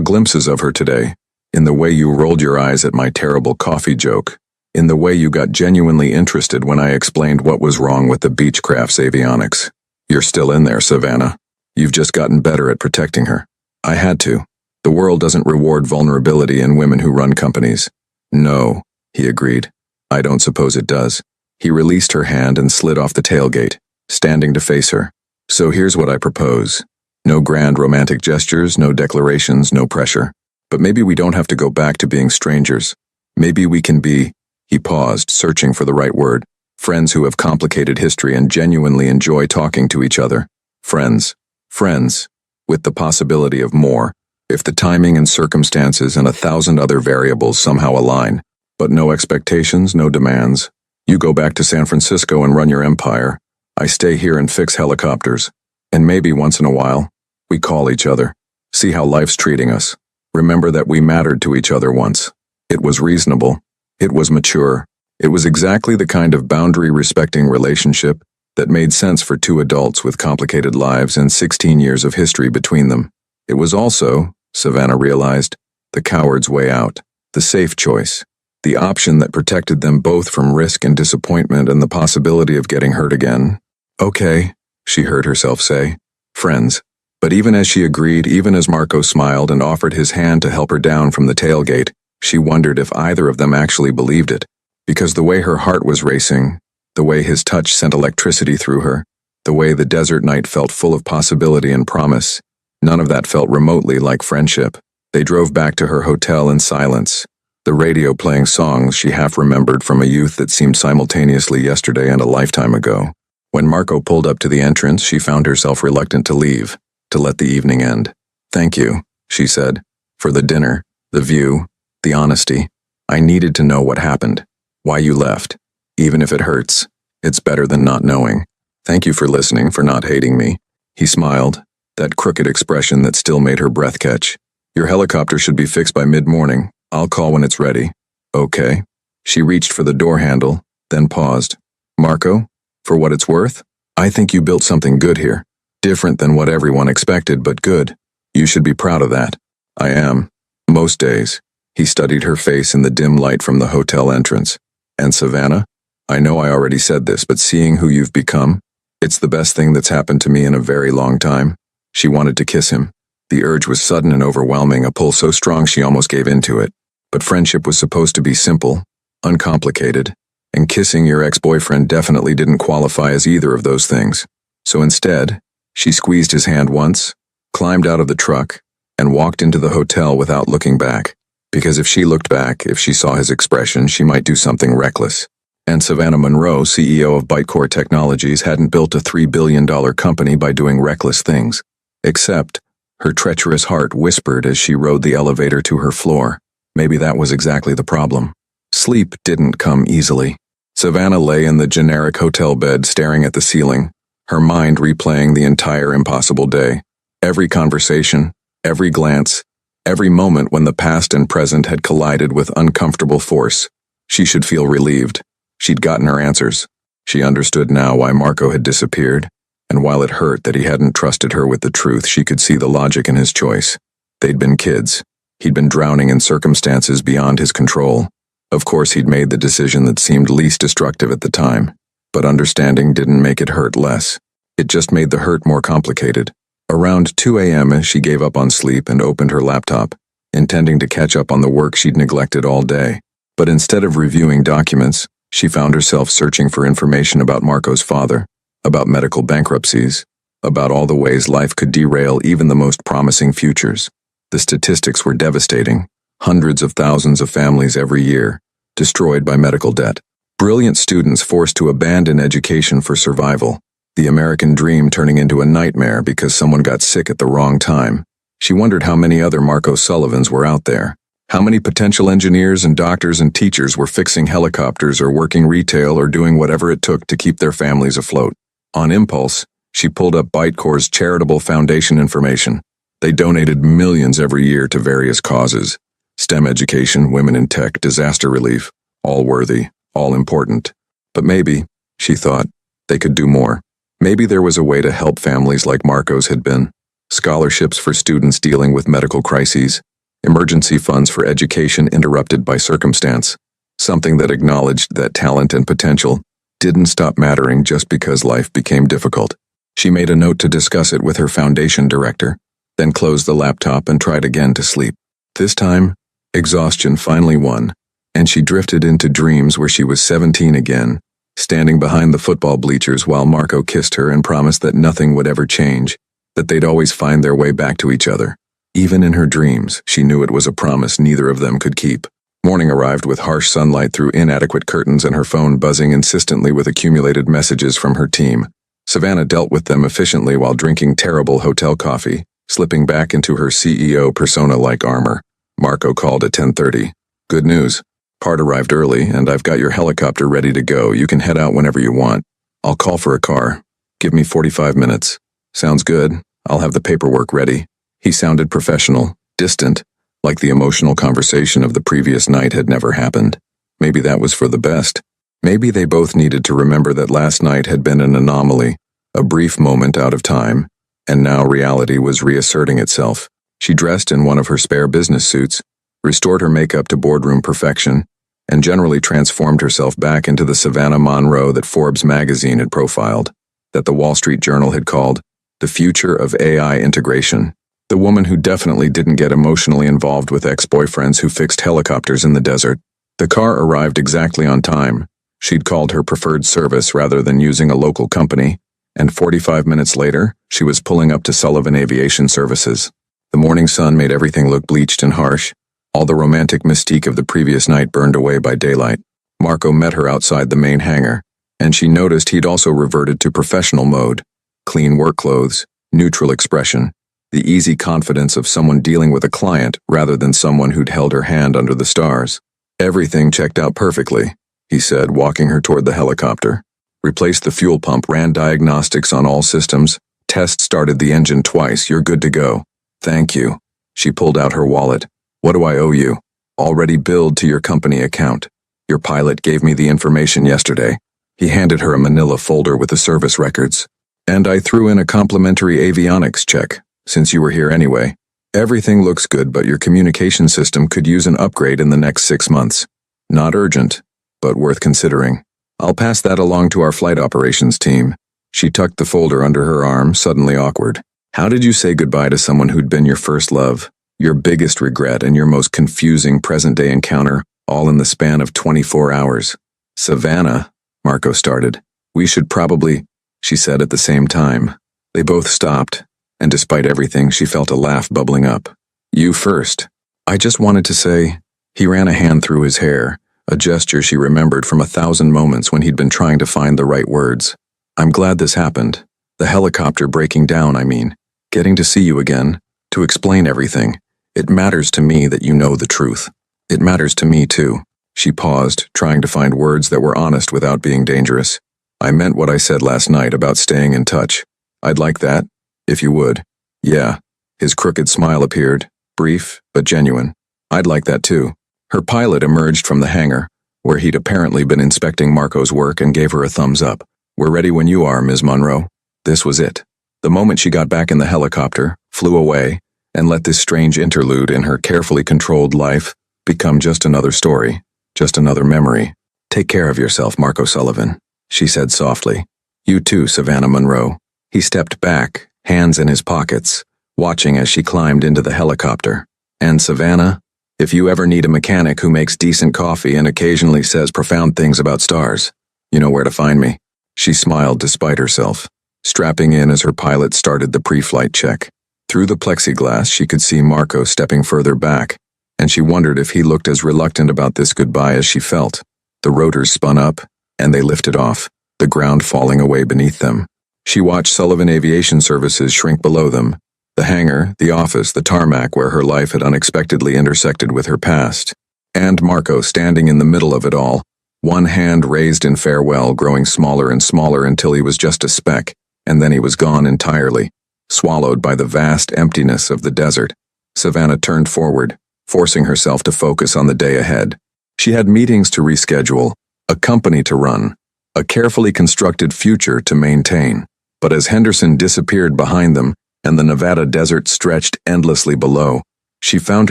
glimpses of her today, in the way you rolled your eyes at my terrible coffee joke, in the way you got genuinely interested when I explained what was wrong with the Beechcraft's avionics. You're still in there, Savannah. You've just gotten better at protecting her. I had to. The world doesn't reward vulnerability in women who run companies. No, he agreed. I don't suppose it does. He released her hand and slid off the tailgate, standing to face her. So here's what I propose. No grand romantic gestures, no declarations, no pressure. But maybe we don't have to go back to being strangers. Maybe we can be, he paused, searching for the right word, friends who have complicated history and genuinely enjoy talking to each other. Friends. Friends. With the possibility of more, if the timing and circumstances and 1,000 other variables somehow align. But no expectations, no demands. You go back to San Francisco and run your empire. I stay here and fix helicopters. And maybe once in a while, we call each other. See how life's treating us. Remember that we mattered to each other once. It was reasonable. It was mature. It was exactly the kind of boundary-respecting relationship that made sense for two adults with complicated lives and 16 years of history between them. It was also, Savannah realized, the coward's way out, the safe choice, the option that protected them both from risk and disappointment and the possibility of getting hurt again. Okay, she heard herself say. Friends. But even as she agreed, even as Marco smiled and offered his hand to help her down from the tailgate, she wondered if either of them actually believed it. Because the way her heart was racing, the way his touch sent electricity through her, the way the desert night felt full of possibility and promise, none of that felt remotely like friendship. They drove back to her hotel in silence, the radio playing songs she half remembered from a youth that seemed simultaneously yesterday and a lifetime ago. When Marco pulled up to the entrance, she found herself reluctant to leave, to let the evening end. Thank you, she said, for the dinner, the view, the honesty. I needed to know what happened, why you left. Even if it hurts, it's better than not knowing. Thank you for listening, for not hating me. He smiled, that crooked expression that still made her breath catch. Your helicopter should be fixed by mid-morning. I'll call when it's ready. Okay. She reached for the door handle, then paused. Marco, for what it's worth, I think you built something good here. Different than what everyone expected, but good. You should be proud of that. I am. Most days. He studied her face in the dim light from the hotel entrance. And Savannah? I know I already said this, but seeing who you've become, it's the best thing that's happened to me in a very long time. She wanted to kiss him. The urge was sudden and overwhelming, a pull so strong she almost gave into it. But friendship was supposed to be simple, uncomplicated, and kissing your ex-boyfriend definitely didn't qualify as either of those things. So instead, she squeezed his hand once, climbed out of the truck, and walked into the hotel without looking back. Because if she looked back, if she saw his expression, she might do something reckless. And Savannah Monroe, CEO of Bytecore Technologies, hadn't built a $3 billion company by doing reckless things. Except, her treacherous heart whispered as she rode the elevator to her floor. Maybe that was exactly the problem. Sleep didn't come easily. Savannah lay in the generic hotel bed staring at the ceiling, her mind replaying the entire impossible day. Every conversation, every glance, every moment when the past and present had collided with uncomfortable force. She should feel relieved. She'd gotten her answers. She understood now why Marco had disappeared. and while it hurt that he hadn't trusted her with the truth, she could see the logic in his choice. They'd been kids. He'd been drowning in circumstances beyond his control. Of course, he'd made the decision that seemed least destructive at the time, but understanding didn't make it hurt less. It just made the hurt more complicated. Around 2 a.m., she gave up on sleep and opened her laptop, intending to catch up on the work she'd neglected all day. But instead of reviewing documents, she found herself searching for information about Marco's father, about medical bankruptcies, about all the ways life could derail even the most promising futures. The statistics were devastating. Hundreds of thousands of families every year, destroyed by medical debt. Brilliant students forced to abandon education for survival. The American dream turning into a nightmare because someone got sick at the wrong time. She wondered how many other Marco Sullivans were out there. How many potential engineers and doctors and teachers were fixing helicopters or working retail or doing whatever it took to keep their families afloat. On impulse, she pulled up Bytecore's charitable foundation information. They donated millions every year to various causes. STEM education, women in tech, disaster relief. All worthy, all important. But maybe, she thought, they could do more. Maybe there was a way to help families like Marco's had been. Scholarships for students dealing with medical crises. Emergency funds for education interrupted by circumstance. Something that acknowledged that talent and potential didn't stop mattering just because life became difficult. She made a note to discuss it with her foundation director, then closed the laptop and tried again to sleep. This time, exhaustion finally won, and she drifted into dreams where she was 17 again, standing behind the football bleachers while Marco kissed her and promised that nothing would ever change, that they'd always find their way back to each other. Even in her dreams, she knew it was a promise neither of them could keep. Morning arrived with harsh sunlight through inadequate curtains and her phone buzzing insistently with accumulated messages from her team. Savannah dealt with them efficiently while drinking terrible hotel coffee, slipping back into her CEO persona-like armor. Marco called at 10:30. Good news. Part arrived early, and I've got your helicopter ready to go. You can head out whenever you want. I'll call for a car. Give me 45 minutes. Sounds good. I'll have the paperwork ready. He sounded professional, distant, like the emotional conversation of the previous night had never happened. Maybe that was for the best. Maybe they both needed to remember that last night had been an anomaly, a brief moment out of time, and now reality was reasserting itself. She dressed in one of her spare business suits, restored her makeup to boardroom perfection, and generally transformed herself back into the Savannah Monroe that Forbes magazine had profiled, that the Wall Street Journal had called the future of AI integration. The woman who definitely didn't get emotionally involved with ex-boyfriends who fixed helicopters in the desert. The car arrived exactly on time. She'd called her preferred service rather than using a local company, and 45 minutes later, she was pulling up to Sullivan Aviation Services. The morning sun made everything look bleached and harsh. All the romantic mystique of the previous night burned away by daylight. Marco met her outside the main hangar, and she noticed he'd also reverted to professional mode. Clean work clothes, neutral expression, the easy confidence of someone dealing with a client rather than someone who'd held her hand under the stars. Everything checked out perfectly, he said, walking her toward the helicopter. Replaced the fuel pump, ran diagnostics on all systems, started the engine twice, you're good to go. Thank you. She pulled out her wallet. What do I owe you? Already billed to your company account. Your pilot gave me the information yesterday. He handed her a manila folder with the service records. And I threw in a complimentary avionics check, since you were here anyway. Everything looks good, but your communication system could use an upgrade in the next 6 months. Not urgent, but worth considering. I'll pass that along to our flight operations team. She tucked the folder under her arm, suddenly awkward. How did you say goodbye to someone who'd been your first love, your biggest regret, and your most confusing present-day encounter, all in the span of 24 hours? Savannah, Marco started. We should probably, she said at the same time. They both stopped, and despite everything, she felt a laugh bubbling up. You first. I just wanted to say, he ran a hand through his hair, a gesture she remembered from 1,000 moments when he'd been trying to find the right words. I'm glad this happened. The helicopter breaking down, I mean. Getting to see you again, to explain everything. It matters to me that you know the truth. It matters to me, too. She paused, trying to find words that were honest without being dangerous. I meant what I said last night about staying in touch. I'd like that, if you would. Yeah. His crooked smile appeared, brief but genuine. I'd like that too. Her pilot emerged from the hangar, where he'd apparently been inspecting Marco's work, and gave her a thumbs up. We're ready when you are, Ms. Monroe. This was it. The moment she got back in the helicopter, flew away, and let this strange interlude in her carefully controlled life become just another story, just another memory. "Take care of yourself, Marco Sullivan," she said softly. "You too, Savannah Monroe." He stepped back, hands in his pockets, watching as she climbed into the helicopter. "And Savannah, if you ever need a mechanic who makes decent coffee and occasionally says profound things about stars, you know where to find me." She smiled despite herself, strapping in as her pilot started the pre-flight check. Through the plexiglass, she could see Marco stepping further back, and she wondered if he looked as reluctant about this goodbye as she felt. The rotors spun up, and they lifted off, the ground falling away beneath them. She watched Sullivan Aviation Services shrink below them, the hangar, the office, the tarmac where her life had unexpectedly intersected with her past. And Marco standing in the middle of it all, one hand raised in farewell, growing smaller and smaller until he was just a speck, and then he was gone entirely, swallowed by the vast emptiness of the desert. Savannah turned forward, forcing herself to focus on the day ahead. She had meetings to reschedule, a company to run, a carefully constructed future to maintain. But as Henderson disappeared behind them and the Nevada desert stretched endlessly below, she found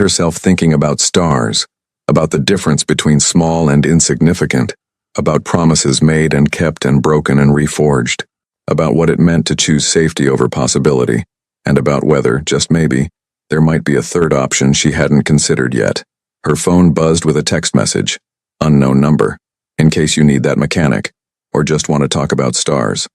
herself thinking about stars, about the difference between small and insignificant, about promises made and kept and broken and reforged, about what it meant to choose safety over possibility, and about whether, just maybe, there might be a third option she hadn't considered yet. Her phone buzzed with a text message, "Unknown number, in case you need that mechanic, or just want to talk about stars."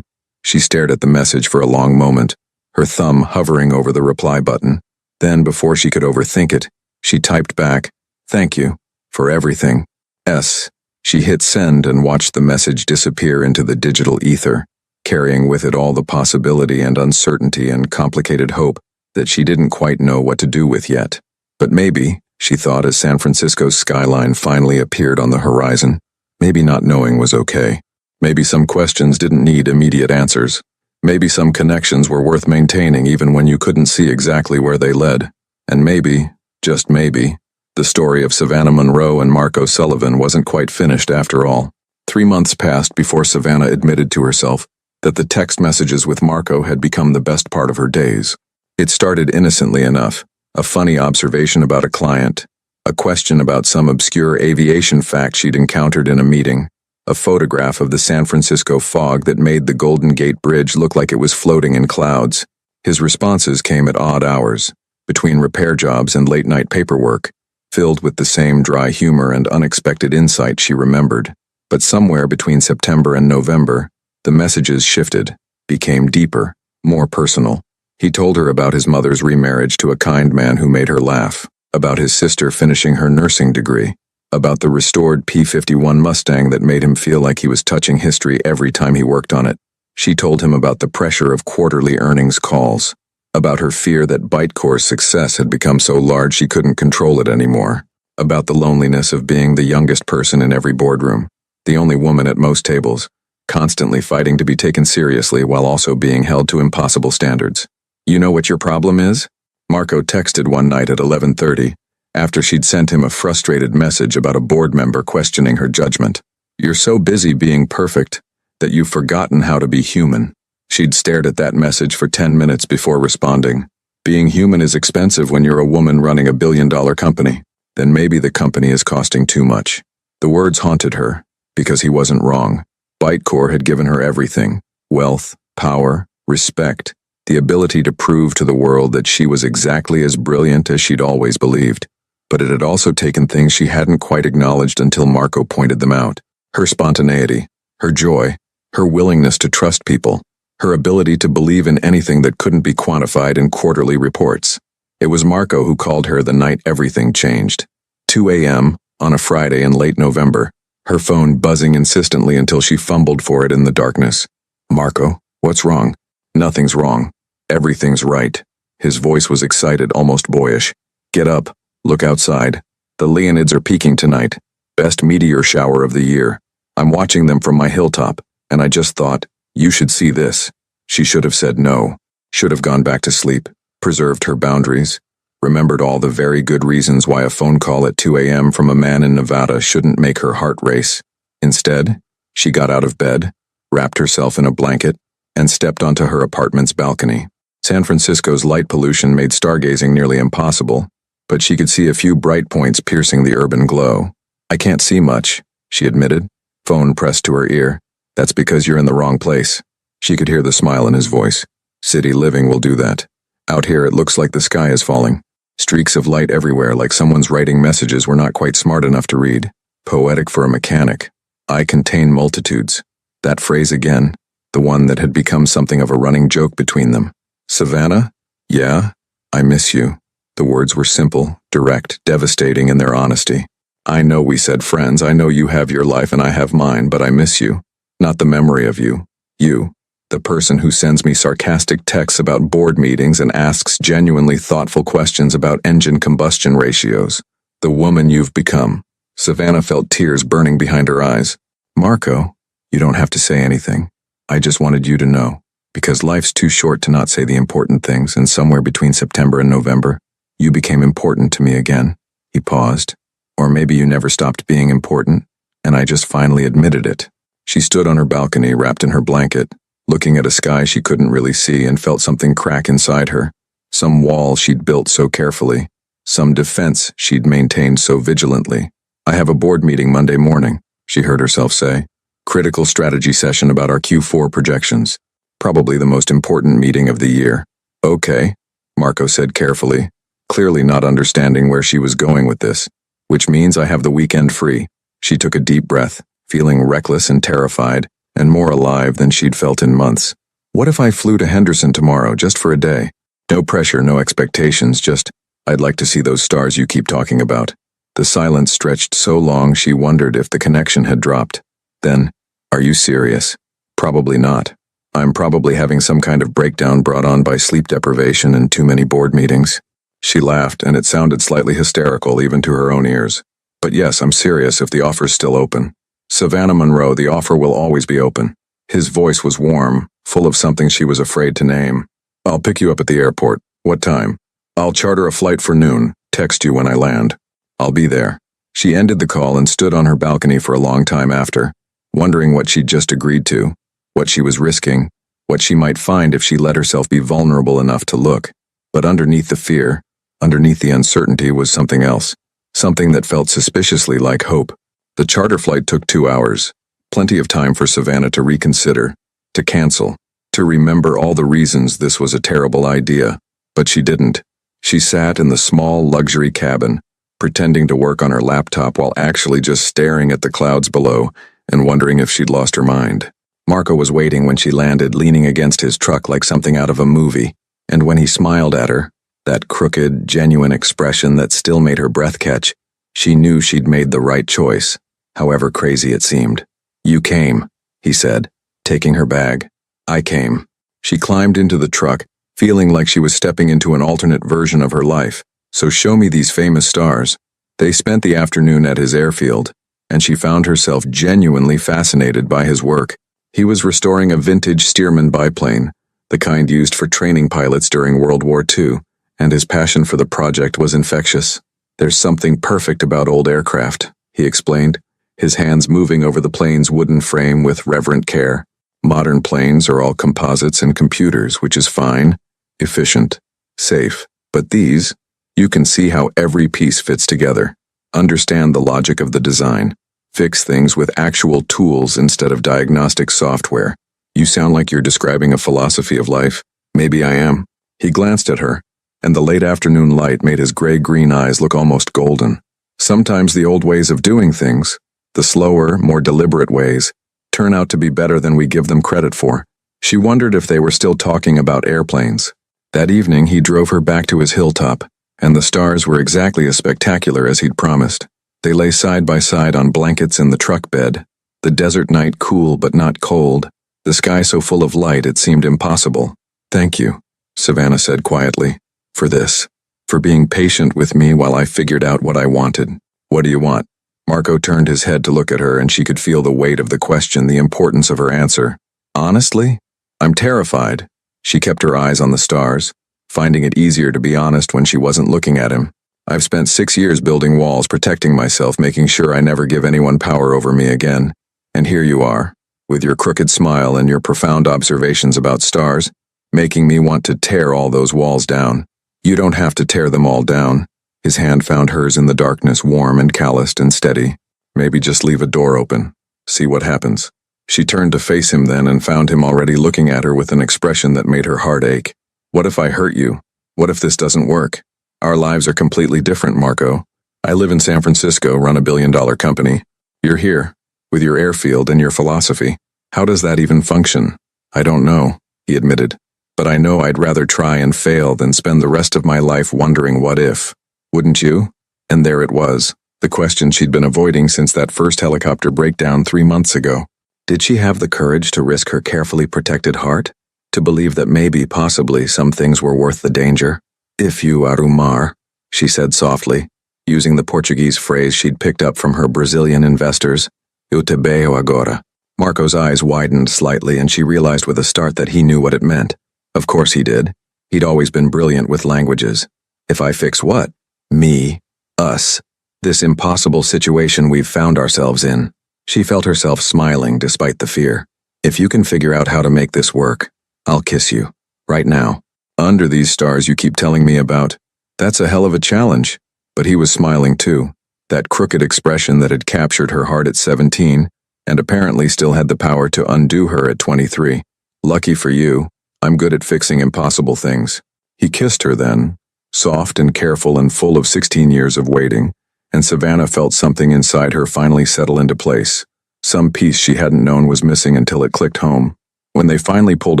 She stared at the message for a long moment, her thumb hovering over the reply button. Then, before she could overthink it, she typed back, "Thank you, for everything. S." She hit send and watched the message disappear into the digital ether, carrying with it all the possibility and uncertainty and complicated hope that she didn't quite know what to do with yet. But maybe, she thought as San Francisco's skyline finally appeared on the horizon, maybe not knowing was okay. Maybe some questions didn't need immediate answers. Maybe some connections were worth maintaining even when you couldn't see exactly where they led. And maybe, just maybe, the story of Savannah Monroe and Marco Sullivan wasn't quite finished after all. 3 months passed before Savannah admitted to herself that the text messages with Marco had become the best part of her days. It started innocently enough, a funny observation about a client, a question about some obscure aviation fact she'd encountered in a meeting, a photograph of the San Francisco fog that made the Golden Gate Bridge look like it was floating in clouds. His responses came at odd hours, between repair jobs and late-night paperwork, filled with the same dry humor and unexpected insight she remembered. But somewhere between September and November, the messages shifted, became deeper, more personal. He told her about his mother's remarriage to a kind man who made her laugh, about his sister finishing her nursing degree, about the restored P-51 Mustang that made him feel like he was touching history every time he worked on it. She told him about the pressure of quarterly earnings calls, about her fear that Bytecore's success had become so large she couldn't control it anymore, about the loneliness of being the youngest person in every boardroom, the only woman at most tables, constantly fighting to be taken seriously while also being held to impossible standards. "You know what your problem is?" Marco texted one night at 11:30, after she'd sent him a frustrated message about a board member questioning her judgment. "You're so busy being perfect that you've forgotten how to be human." She'd stared at that message for 10 minutes before responding. "Being human is expensive when you're a woman running a billion-dollar company. Then maybe the company is costing too much." The words haunted her, because he wasn't wrong. Bytecore had given her everything: wealth, power, respect, the ability to prove to the world that she was exactly as brilliant as she'd always believed. But it had also taken things she hadn't quite acknowledged until Marco pointed them out. Her spontaneity, her joy, her willingness to trust people, her ability to believe in anything that couldn't be quantified in quarterly reports. It was Marco who called her the night everything changed. 2 a.m., on a Friday in late November, her phone buzzing insistently until she fumbled for it in the darkness. "Marco, what's wrong?" "Nothing's wrong. Everything's right." His voice was excited, almost boyish. "Get up. Look outside. The Leonids are peaking tonight. Best meteor shower of the year. I'm watching them from my hilltop, and I just thought, you should see this." She should have said no. Should have gone back to sleep, preserved her boundaries, remembered all the very good reasons why a phone call at 2 a.m. from a man in Nevada shouldn't make her heart race. Instead, she got out of bed, wrapped herself in a blanket, and stepped onto her apartment's balcony. San Francisco's light pollution made stargazing nearly impossible, but she could see a few bright points piercing the urban glow. "I can't see much," she admitted, phone pressed to her ear. "That's because you're in the wrong place." She could hear the smile in his voice. "City living will do that. Out here it looks like the sky is falling. Streaks of light everywhere, like someone's writing messages we're not quite smart enough to read. Poetic for a mechanic. I contain multitudes." That phrase again, the one that had become something of a running joke between them. "Savannah? Yeah? I miss you." The words were simple, direct, devastating in their honesty. "I know we said friends, I know you have your life and I have mine, but I miss you. Not the memory of you. You. The person who sends me sarcastic texts about board meetings and asks genuinely thoughtful questions about engine combustion ratios. The woman you've become." Savannah felt tears burning behind her eyes. "Marco, you don't have to say anything. I just wanted you to know. Because life's too short to not say the important things, and somewhere between September and November, you became important to me again." He paused. "Or maybe you never stopped being important, and I just finally admitted it." She stood on her balcony, wrapped in her blanket, looking at a sky she couldn't really see, and felt something crack inside her. Some wall she'd built so carefully. Some defense she'd maintained so vigilantly. "I have a board meeting Monday morning," she heard herself say. "Critical strategy session about our Q4 projections. Probably the most important meeting of the year." "Okay," Marco said carefully, clearly not understanding where she was going with this. "Which means I have the weekend free." She took a deep breath, feeling reckless and terrified, and more alive than she'd felt in months. "What if I flew to Henderson tomorrow, just for a day? No pressure, no expectations, just, I'd like to see those stars you keep talking about." The silence stretched so long she wondered if the connection had dropped. Then, "Are you serious?" "Probably not. I'm probably having some kind of breakdown brought on by sleep deprivation and too many board meetings." She laughed, and it sounded slightly hysterical even to her own ears. "But yes, I'm serious if the offer's still open. Savannah Monroe, the offer will always be open." His voice was warm, full of something she was afraid to name. "I'll pick you up at the airport. What time? I'll charter a flight for noon. Text you when I land. I'll be there." She ended the call and stood on her balcony for a long time after, wondering what she'd just agreed to, what she was risking, what she might find if she let herself be vulnerable enough to look. But underneath the fear, underneath the uncertainty, was something else, something that felt suspiciously like hope. The charter flight took 2 hours, plenty of time for Savannah to reconsider, to cancel, to remember all the reasons this was a terrible idea. But she didn't. She sat in the small luxury cabin, pretending to work on her laptop while actually just staring at the clouds below and wondering if she'd lost her mind. Marco was waiting when she landed, leaning against his truck like something out of a movie, and when he smiled at her, that crooked, genuine expression that still made her breath catch, she knew she'd made the right choice, however crazy it seemed. "You came," he said, taking her bag. "I came." She climbed into the truck, feeling like she was stepping into an alternate version of her life. "So show me these famous stars." They spent the afternoon at his airfield, and she found herself genuinely fascinated by his work. He was restoring a vintage Stearman biplane, the kind used for training pilots during World War II, and his passion for the project was infectious. "There's something perfect about old aircraft," he explained, his hands moving over the plane's wooden frame with reverent care. "Modern planes are all composites and computers, which is fine, efficient, safe. But these, you can see how every piece fits together. Understand the logic of the design. Fix things with actual tools instead of diagnostic software. You sound like you're describing a philosophy of life." "Maybe I am." He glanced at her, and the late afternoon light made his gray-green eyes look almost golden. "Sometimes the old ways of doing things, the slower, more deliberate ways, turn out to be better than we give them credit for." She wondered if they were still talking about airplanes. That evening he drove her back to his hilltop, and the stars were exactly as spectacular as he'd promised. They lay side by side on blankets in the truck bed, the desert night cool but not cold, the sky so full of light it seemed impossible. "Thank you," Savannah said quietly, "for this, for being patient with me while I figured out what I wanted." "What do you want?" Marco turned his head to look at her, and she could feel the weight of the question, the importance of her answer. "Honestly, I'm terrified." She kept her eyes on the stars, finding it easier to be honest when she wasn't looking at him. "I've spent 6 years building walls, protecting myself, making sure I never give anyone power over me again. And here you are, with your crooked smile and your profound observations about stars, making me want to tear all those walls down. You don't have to tear them all down. His hand found hers in the darkness, warm and calloused and steady. Maybe just leave a door open. See what happens. She turned to face him then and found him already looking at her with an expression that made her heart ache. What if I hurt you? What if this doesn't work? Our lives are completely different, Marco. I live in San Francisco, run a billion-dollar company. You're here, with your airfield and your philosophy. How does that even function? I don't know, he admitted. But I know I'd rather try and fail than spend the rest of my life wondering what if. Wouldn't you? And there it was, the question she'd been avoiding since that first helicopter breakdown 3 months ago. Did she have the courage to risk her carefully protected heart? To believe that maybe, possibly, some things were worth the danger? If you arrumar, she said softly, using the Portuguese phrase she'd picked up from her Brazilian investors. Eu te beio agora. Marco's eyes widened slightly and she realized with a start that he knew what it meant. Of course he did. He'd always been brilliant with languages. If I fix what? Me. Us. This impossible situation we've found ourselves in. She felt herself smiling despite the fear. If you can figure out how to make this work, I'll kiss you. Right now. Under these stars you keep telling me about. That's a hell of a challenge. But he was smiling too. That crooked expression that had captured her heart at 17, and apparently still had the power to undo her at 23. Lucky for you, I'm good at fixing impossible things. He kissed her then, soft and careful and full of 16 years of waiting, and Savannah felt something inside her finally settle into place. Some piece she hadn't known was missing until it clicked home. When they finally pulled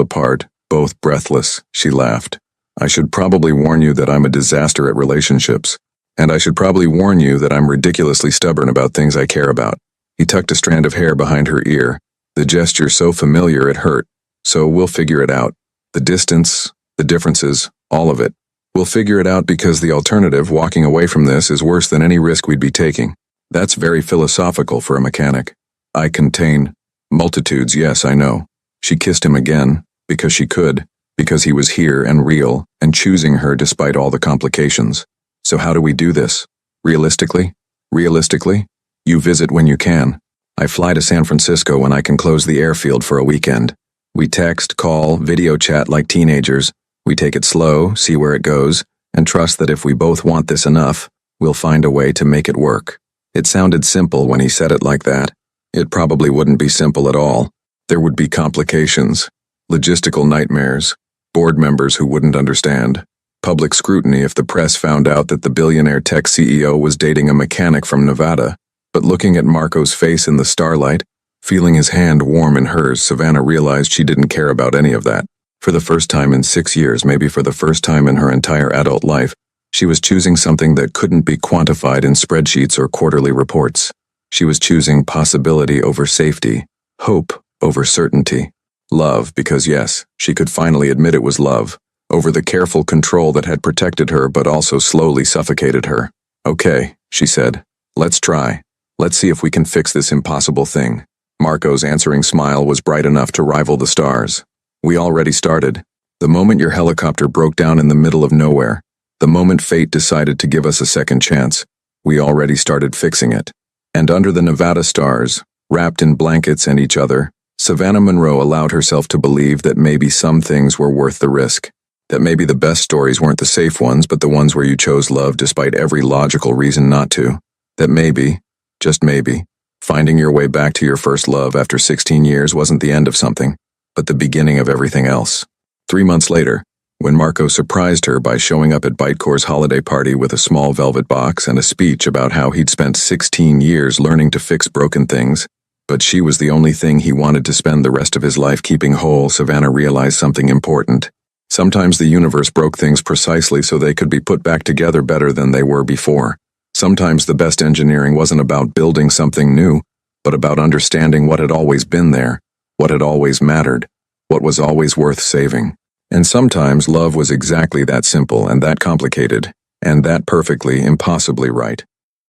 apart, both breathless, she laughed. I should probably warn you that I'm a disaster at relationships. And I should probably warn you that I'm ridiculously stubborn about things I care about. He tucked a strand of hair behind her ear, the gesture so familiar it hurt. So we'll figure it out. The distance, the differences, all of it. We'll figure it out because the alternative, walking away from this, is worse than any risk we'd be taking. That's very philosophical for a mechanic. I contain multitudes, yes, I know. She kissed him again, because she could, because he was here and real, and choosing her despite all the complications. So how do we do this? Realistically? Realistically? You visit when you can. I fly to San Francisco when I can close the airfield for a weekend. We text, call, video chat like teenagers. We take it slow, see where it goes, and trust that if we both want this enough, we'll find a way to make it work. It sounded simple when he said it like that. It probably wouldn't be simple at all. There would be complications, logistical nightmares, board members who wouldn't understand, public scrutiny if the press found out that the billionaire tech CEO was dating a mechanic from Nevada. But looking at Marco's face in the starlight, feeling his hand warm in hers, Savannah realized she didn't care about any of that. For the first time in 6 years, maybe for the first time in her entire adult life, she was choosing something that couldn't be quantified in spreadsheets or quarterly reports. She was choosing possibility over safety, hope over certainty, love because yes, she could finally admit it was love, over the careful control that had protected her but also slowly suffocated her. Okay, she said, let's try. Let's see if we can fix this impossible thing. Marco's answering smile was bright enough to rival the stars. We already started. The moment your helicopter broke down in the middle of nowhere, the moment fate decided to give us a second chance, we already started fixing it. And under the Nevada stars, wrapped in blankets and each other, Savannah Monroe allowed herself to believe that maybe some things were worth the risk. That maybe the best stories weren't the safe ones but the ones where you chose love despite every logical reason not to. That maybe, just maybe, finding your way back to your first love after 16 years wasn't the end of something, but the beginning of everything else. 3 months later, when Marco surprised her by showing up at Bytecore's holiday party with a small velvet box and a speech about how he'd spent 16 years learning to fix broken things, but she was the only thing he wanted to spend the rest of his life keeping whole, Savannah realized something important. Sometimes the universe broke things precisely so they could be put back together better than they were before. Sometimes the best engineering wasn't about building something new, but about understanding what had always been there, what had always mattered, what was always worth saving. And sometimes love was exactly that simple and that complicated, and that perfectly, impossibly right.